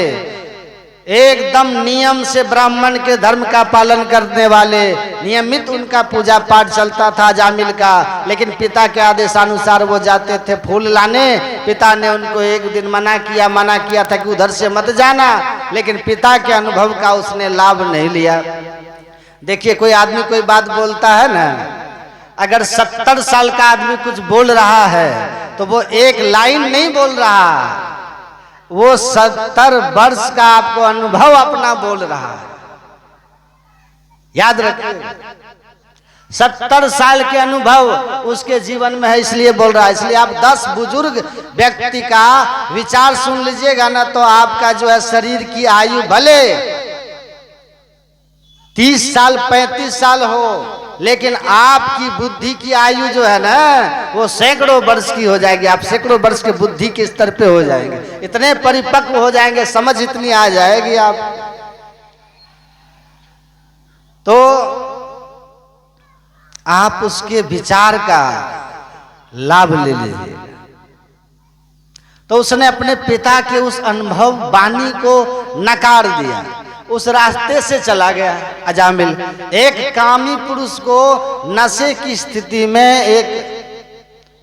एकदम नियम से ब्राह्मण के धर्म का पालन करने वाले, नियमित उनका पूजा पाठ चलता था अजामिल का। लेकिन पिता के आदेशानुसार वो जाते थे फूल लाने। पिता ने उनको एक दिन मना किया था कि उधर से मत जाना, लेकिन पिता के अनुभव का उसने लाभ नहीं लिया। देखिए, कोई आदमी कोई बात बोलता है ना, अगर 70 साल का आदमी कुछ बोल रहा है तो वो एक लाइन नहीं बोल रहा, वो 70 वर्ष का आपको अनुभव अपना बोल रहा है। याद रखिए, 70 साल के अनुभव उसके जीवन में है, इसलिए बोल रहा है। इसलिए आप 10 बुजुर्ग व्यक्ति का विचार सुन लीजिएगा ना, तो आपका जो है शरीर की आयु भले 30 साल 35 साल हो, लेकिन आपकी बुद्धि की आयु जो है ना, वो सैकड़ों वर्ष की हो जाएगी। आप सैकड़ों वर्ष के बुद्धि के स्तर पे हो जाएंगे, इतने परिपक्व हो जाएंगे, समझ इतनी आ जाएगी आप। तो आप उसके विचार का लाभ ले लीजिए। तो उसने अपने पिता के उस अनुभव वाणी को नकार दिया, उस रास्ते से चला गया अजामिल। एक कामी पुरुष को नशे की स्थिति में एक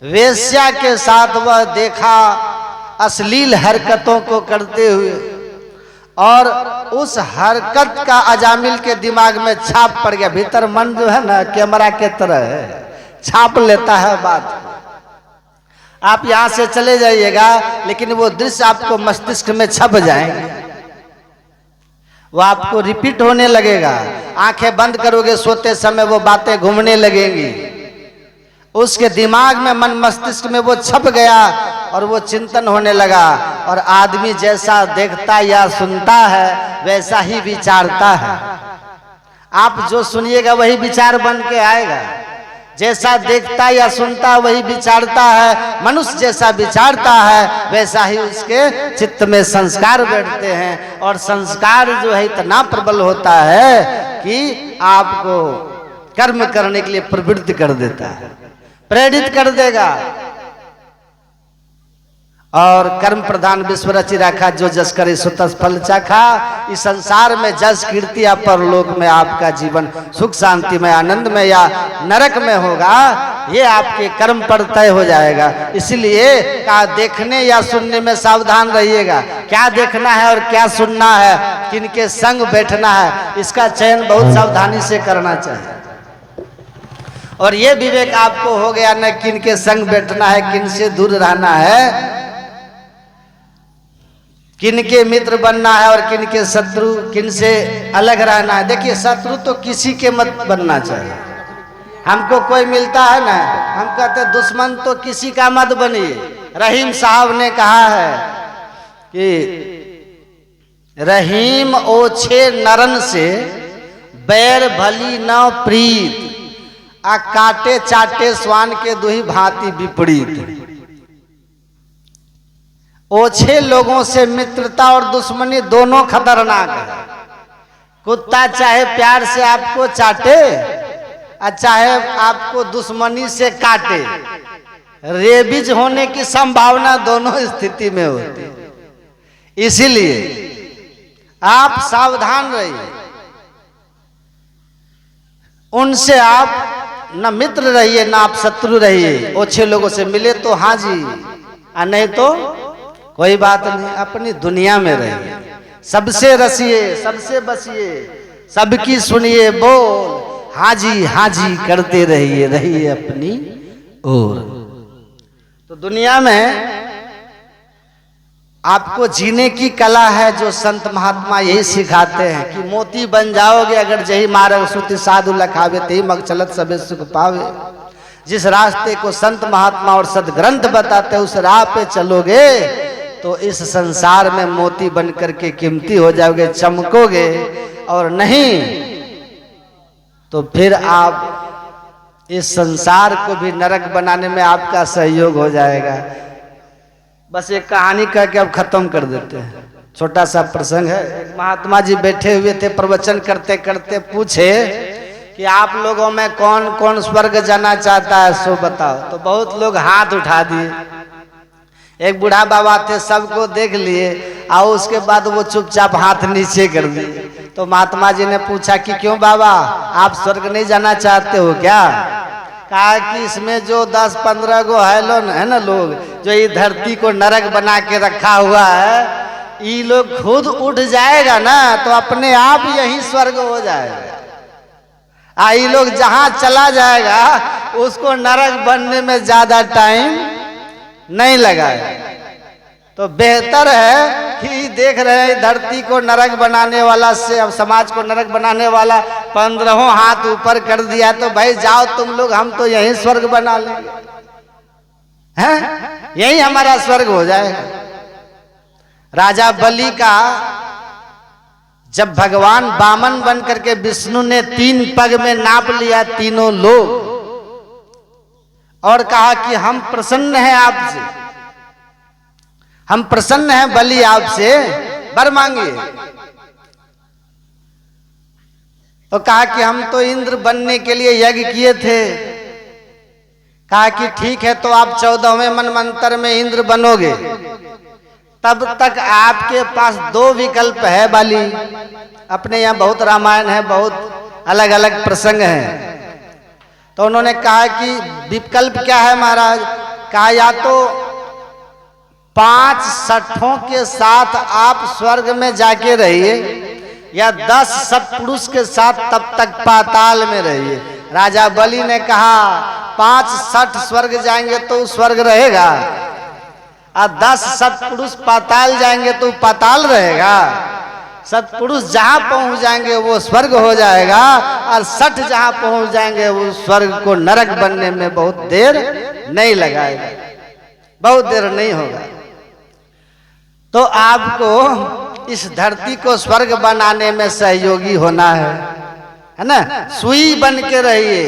वेश्या के साथ वह देखा, अश्लील हरकतों को करते हुए, और उस हरकत का अजामिल के दिमाग में छाप पड़ गया। भीतर मन जो है ना कैमरा के तरह है, छाप लेता है बात। आप यहां से चले जाइएगा लेकिन वो दृश्य आपको मस्तिष्क में छप जाएंगे, वो आपको रिपीट होने लगेगा। आंखें बंद करोगे सोते समय वो बातें घूमने लगेंगी, उसके दिमाग में मन मस्तिष्क में वो छप गया और वो चिंतन होने लगा। और आदमी जैसा देखता या सुनता है वैसा ही विचारता है। आप जो सुनिएगा वही विचार बन के आएगा, जैसा देखता या सुनता वही विचारता है। मनुष्य जैसा विचारता है वैसा ही उसके चित्त में संस्कार बैठते हैं। और संस्कार जो है इतना प्रबल होता है कि आपको कर्म करने के लिए प्रवृत्त कर देता है, प्रेरित कर देगा। और कर्म प्रधान विश्व रचि राखा, जो जस करे सो तस फल चाखा। इस संसार में जस कीर्ति या परलोक में आपका जीवन सुख शांति में आनंद में या नरक में होगा, ये आपके कर्म पर तय हो जाएगा। इसलिए कहा देखने या सुनने में सावधान रहिएगा। क्या देखना है और क्या सुनना है, किनके संग बैठना है, इसका चयन बहुत सावधानी से करना चाहिए। और ये विवेक आपको हो गया न किनके संग बैठना है, किन से दूर रहना है, किनके मित्र बनना है और किनके शत्रु, किन से अलग रहना है। देखिए शत्रु तो किसी के मत बनना चाहिए। हमको कोई मिलता है ना, हम कहते दुश्मन तो किसी का मत बनिए। रहीम साहब ने कहा है कि रहीम ओछे नरन से बैर भली न प्रीत, आ काटे चाटे स्वान के दुही भांति विपरीत। ओछे लोगों से मित्रता और दुश्मनी दोनों खतरनाक है। कुत्ता चाहे प्यार से आपको चाटे और चाहे आपको दुश्मनी से काटे, रेबीज होने की संभावना दोनों स्थिति में होती है। इसीलिए आप सावधान रहिए, उनसे आप न मित्र रहिए न आप शत्रु रहिए। ओछे लोगों से मिले तो हाँ जी, और नहीं तो कोई बात नहीं, अपनी दुनिया में रहिए। सबसे रसिए, सबसे बसिए, सबकी सुनिए बोल, हाँ जी करते रहिए, रहिए अपनी ओर। तो दुनिया में आपको जीने की कला है जो संत महात्मा यही सिखाते हैं कि मोती बन जाओगे अगर जही मार्ग सुति साधु लखावे तही मग चलत सबे सुख पावे। जिस रास्ते को संत महात्मा और सदग्रंथ बताते हैं उस राह पे चलोगे तो इस संसार में मोती बन करके कीमती हो जाओगे, चमकोगे। और नहीं तो फिर आप इस संसार को भी नरक बनाने में आपका सहयोग हो जाएगा। बस एक कहानी कह के अब खत्म कर देते हैं। छोटा सा प्रसंग है। महात्मा जी बैठे हुए थे, प्रवचन करते करते पूछे कि आप लोगों में कौन कौन स्वर्ग जाना चाहता है सो बताओ। तो बहुत लोग हाथ उठा दिए। एक बूढ़ा बाबा थे, सबको देख लिए और उसके बाद वो चुपचाप हाथ नीचे कर दिए। तो महात्मा जी ने पूछा कि क्यों बाबा, आप स्वर्ग नहीं जाना चाहते हो क्या? कहा कि इसमें जो 10-15 गो है ना लोग जो ये धरती को नरक बना के रखा हुआ है, ये लोग खुद उठ जाएगा ना तो अपने आप यही स्वर्ग हो जाएगा। ये लोग जहां चला जाएगा उसको नरक बनने में ज्यादा टाइम नहीं लगाए। तो बेहतर है कि देख रहे हैं धरती को नरक बनाने वाला से, अब समाज को नरक बनाने वाला 15 हाथ ऊपर कर दिया तो भाई जाओ तुम लोग, हम तो यही स्वर्ग बना लेंगे, हैं? यही हमारा स्वर्ग हो जाएगा। राजा बलि का जब भगवान बामन बन करके विष्णु ने 3 पग में नाप लिया तीनों लोग और कहा कि हम प्रसन्न हैं आपसे, हम प्रसन्न हैं बलि आपसे, वर मांगिए। तो कहा कि हम तो इंद्र बनने के लिए यज्ञ किए थे। कहा कि ठीक है तो आप 14वें मनवंतर में इंद्र बनोगे, तब तक आपके पास 2 विकल्प है बलि। अपने यहाँ बहुत रामायण है, बहुत अलग अलग प्रसंग हैं। तो उन्होंने कहा कि विकल्प क्या है महाराज? कहा या तो 5 सठों के साथ आप स्वर्ग में जाके रहिए या 10 सत्पुरुष के साथ तब तक पाताल में रहिए। राजा बलि ने कहा 5 सठ स्वर्ग जाएंगे तो स्वर्ग रहेगा, और 10 सत्पुरुष पाताल जाएंगे तो पाताल रहेगा। सत्पुरुष जहां पहुंच जाएंगे वो स्वर्ग हो जाएगा, और 60 जहां पहुंच जाएंगे वो स्वर्ग को नरक बनने में बहुत देर नहीं लगाएगा, बहुत देर नहीं होगा। तो आपको इस धरती को स्वर्ग बनाने में सहयोगी होना है ना। सुई बन के रहिए,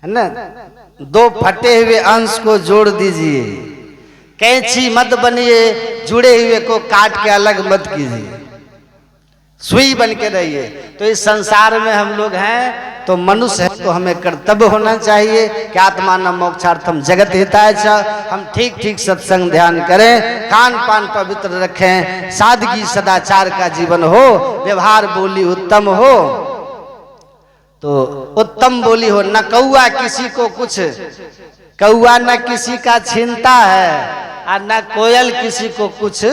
है ना। 2 फटे हुए अंश को जोड़ दीजिए, कैंची मत बनिए, जुड़े हुए को काट के अलग मत कीजिए, सुई बन के रहिए। तो इस संसार में हम लोग हैं तो मनुष्य है, तो हमें कर्तव्य होना चाहिए कि आत्मानं मोक्षार्थम जगत हिताय च। हम ठीक ठीक सत्संग ध्यान करें, खान पान पवित्र रखें, सादगी सदाचार का जीवन हो, व्यवहार बोली उत्तम हो। तो उत्तम बोली हो, न कौआ किसी को कुछ, कौआ न किसी का छीनता है और न कोयल किसी को कुछ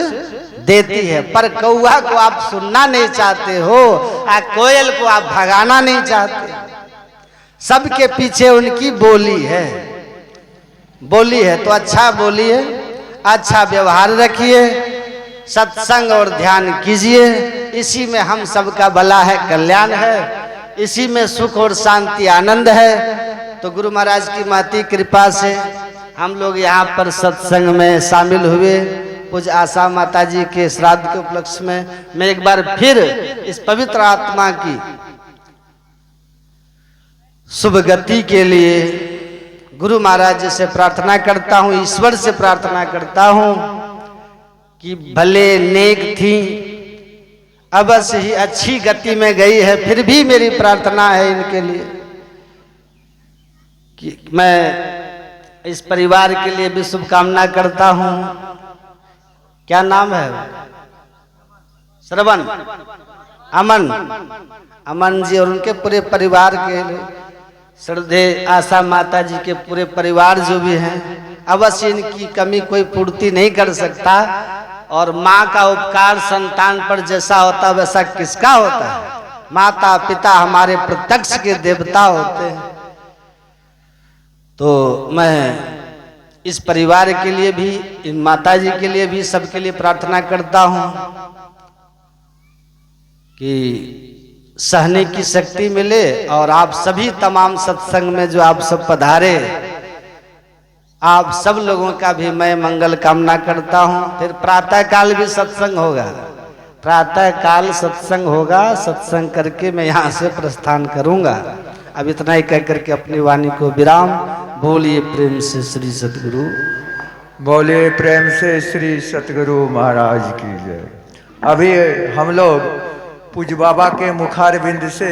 देती है। पर कौआ को आप सुनना नहीं चाहते हो और कोयल को आप भगाना नहीं चाहते। सबके पीछे उनकी बोली है, बोली है तो अच्छा बोलिए, अच्छा व्यवहार रखिए, सत्संग और ध्यान कीजिए। इसी में हम सबका भला है, कल्याण है, इसी में सुख और शांति आनंद है। तो गुरु महाराज की महती कृपा से हम लोग यहाँ पर सत्संग में शामिल हुए। पूज्य आशा माता जी के श्राद्ध के उपलक्ष्य में मैं एक बार फिर इस पवित्र आत्मा की शुभ गति के लिए गुरु महाराज जी से प्रार्थना करता हूँ, ईश्वर से प्रार्थना करता हूँ कि भले नेक थी, अवश्य ही अच्छी गति में गई है। फिर भी मेरी प्रार्थना है इनके लिए कि मैं इस परिवार के लिए भी शुभकामना करता हूँ। क्या नाम है? श्रवण, अमन, अमन जी और उनके पूरे परिवार के श्रद्धे आशा माता जी के पूरे परिवार जो भी हैं, अवश्य इनकी कमी कोई पूर्ति नहीं कर सकता। और माँ का उपकार संतान पर जैसा होता वैसा किसका होता है? माता पिता हमारे प्रत्यक्ष के देवता होते हैं। तो मैं इस परिवार के लिए भी, इन माता जी के लिए भी, सबके लिए प्रार्थना करता हूँ कि सहने की शक्ति मिले। और आप सभी तमाम सत्संग में जो आप सब पधारे, आप सब लोगों का भी मैं मंगल कामना करता हूँ। फिर प्रातः काल भी सत्संग होगा, प्रातः काल सत्संग होगा। सत्संग करके मैं यहाँ से प्रस्थान करूँगा। अब इतना ही कह करके अपनी वाणी को विराम। बोलिए प्रेम से श्री सतगुरु, बोलिए प्रेम से श्री सतगुरु महाराज की जय। अभी हम लोग पूज्य बाबा के मुखारविंद से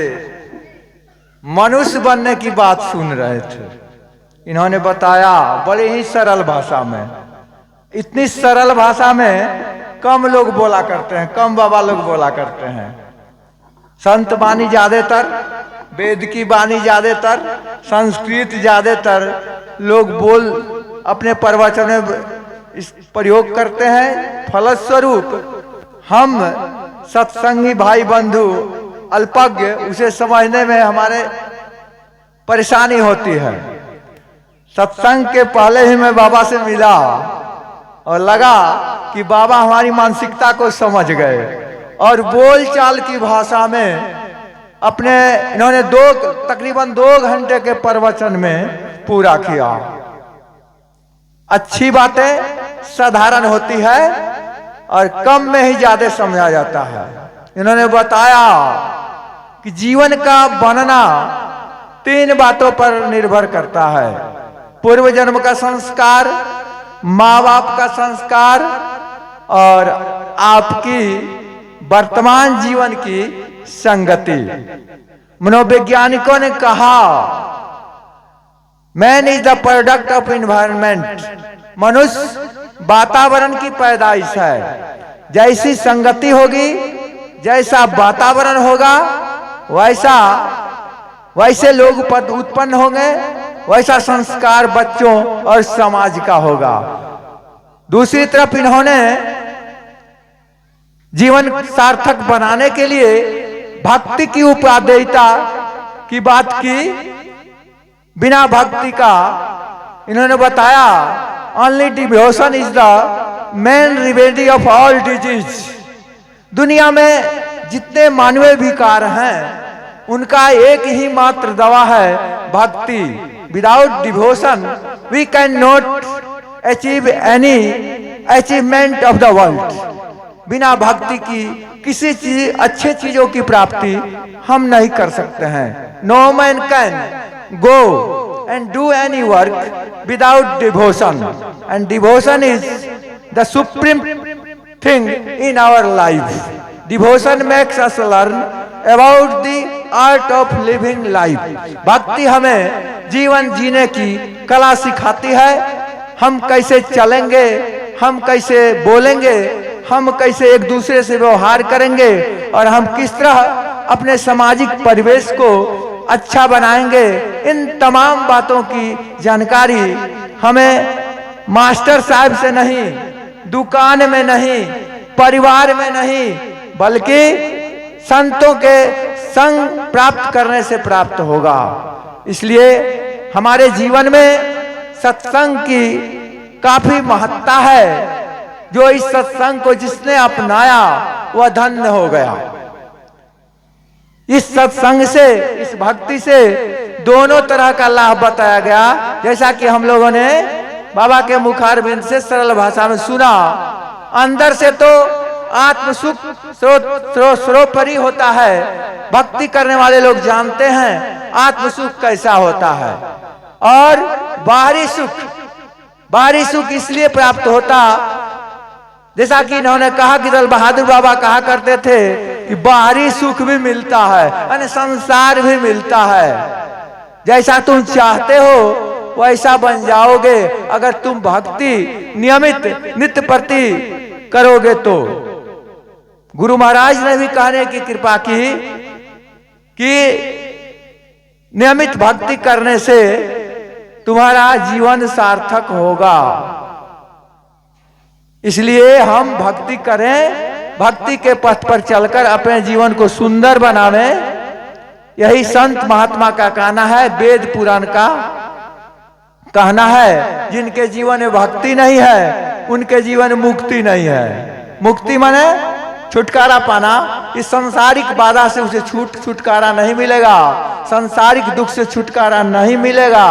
मनुष्य बनने की बात सुन रहे थे। इन्होंने बताया बड़े ही सरल भाषा में, इतनी सरल भाषा में कम लोग बोला करते हैं, कम बाबा लोग बोला करते हैं। संत बानी ज्यादातर, वेद की बानी ज्यादातर, संस्कृत ज्यादातर लोग बोल अपने प्रवचन में इस प्रयोग करते हैं। फलस्वरूप हम सत्संगी भाई बंधु अल्पज्ञ उसे समझने में हमारे परेशानी होती है। सत्संग के पहले ही मैं बाबा से मिला और लगा कि बाबा हमारी मानसिकता को समझ गए और बोलचाल की भाषा में अपने इन्होंने तकरीबन 2 घंटे के प्रवचन में पूरा किया। अच्छी बातें साधारण होती है और कम में ही ज्यादा समझा जाता है। इन्होंने बताया कि जीवन का बनना 3 बातों पर निर्भर करता है। पूर्व जन्म का संस्कार, माँ बाप का संस्कार और आपकी वर्तमान जीवन की संगति। मनोवैज्ञानिकों ने कहा man is the product of environment, मनुष्य वातावरण की पैदाइश है। जैसी संगति होगी, जैसा वातावरण होगा, वैसे लोग उत्पन्न होंगे, वैसा संस्कार बच्चों और समाज का होगा। दूसरी तरफ इन्होंने जीवन सार्थक बनाने के लिए भक्ति की उपादेयता की बात की, बिना भक्ति का इन्होंने बताया only devotion is the main remedy of all disease. दुनिया में जितने मानवीय विकार हैं उनका एक ही मात्र दवा है भक्ति। Without devotion we can not achieve any achievement of the world. बिना भक्ति की किसी चीज अच्छे चीजों की प्राप्ति हम नहीं कर सकते हैं। No man can go and do any work without devotion, and devotion is the supreme thing in our life. Devotion makes us learn about the art of living life. भक्ति हमें जीवन जीने की कला सिखाती है। हम कैसे चलेंगे, हम कैसे बोलेंगे, हम कैसे एक दूसरे से व्यवहार करेंगे और हम किस तरह अपने सामाजिक परिवेश को अच्छा बनाएंगे। इन तमाम बातों की जानकारी हमें मास्टर साहब से नहीं, दुकान में नहीं, परिवार में नहीं, बल्कि संतों के संग प्राप्त करने से प्राप्त होगा। इसलिए हमारे जीवन में सत्संग की काफी महत्ता है। जो इस सत्संग को जिसने अपनाया वह धन्य हो गया। इस सत्संग से, इस भक्ति से दोनों तरह का लाभ बताया गया। जैसा कि हम लोगों ने बाबा के मुखारबिंद से सरल भाषा में सुना। अंदर से तो आत्म सुख सर्वोपरि होता है। भक्ति करने वाले लोग जानते हैं आत्म सुख कैसा होता है। और बाहरी सुख इसलिए प्राप्त होता, जैसा कि इन्होंने कहा कि दल बहादुर बाबा कहा करते थे कि बाहरी सुख भी मिलता है और संसार भी मिलता है। जैसा तुम चाहते हो वैसा बन जाओगे अगर तुम भक्ति नियमित नित्य प्रति करोगे तो। गुरु महाराज ने भी कहने की कृपा की कि नियमित भक्ति करने से तुम्हारा जीवन सार्थक होगा। इसलिए हम भक्ति करें, भक्ति के पथ पर चलकर अपने जीवन को सुंदर बनावें। यही संत महात्मा का कहना है, वेद पुराण का कहना है। जिनके जीवन में भक्ति नहीं है उनके जीवन में मुक्ति नहीं है। मुक्ति माने छुटकारा पाना। इस सांसारिक बाधा से उसे छुटकारा नहीं मिलेगा, सांसारिक दुख से छुटकारा नहीं मिलेगा।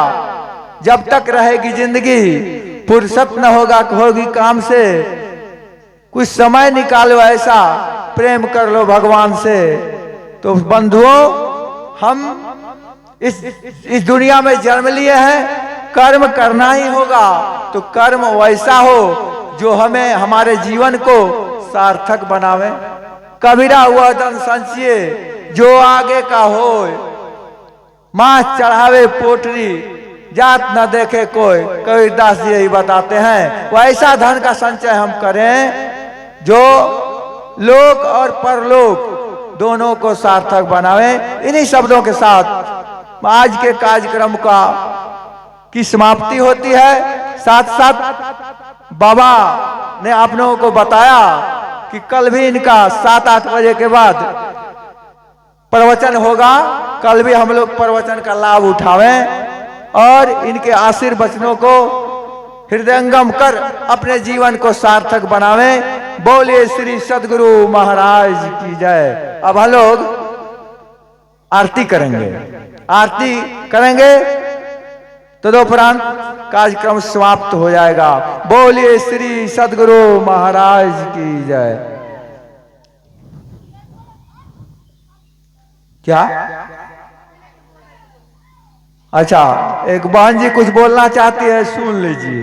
जब तक रहेगी जिंदगी फुर्सत न होगी काम से। कुछ समय निकालो, ऐसा प्रेम कर लो भगवान से। तो बंधुओं, हम इस दुनिया में जन्म लिए हैं, कर्म करना ही होगा। तो कर्म वैसा हो जो हमें हमारे जीवन को सार्थक बनावे। कबीरा हुआ धन संचिए जो आगे का हो, माँ चढ़ावे पोटरी जात न देखे कोई। कबीरदास जी यही बताते हैं। वैसा धन का संचय हम करें जो लोक और परलोक दोनों को सार्थक बनावे। इन्हीं शब्दों के साथ आज के कार्यक्रम की समाप्ति होती है। साथ साथ बाबा ने आप लोगों को बताया कि कल भी इनका 7-8 बजे के बाद प्रवचन होगा। कल भी हम लोग प्रवचन का लाभ उठावें और इनके आशीर्वचनों को हृदयंगम कर अपने जीवन को सार्थक बनावें। बोलिए श्री सद्गुरु महाराज की जय। अब हम लोग आरती करेंगे। आरती करेंगे तदुपरांत कार्यक्रम समाप्त हो जाएगा। बोलिए श्री सद्गुरु महाराज की जय। क्या? अच्छा, एक बहन जी कुछ बोलना चाहती है, सुन लीजिए।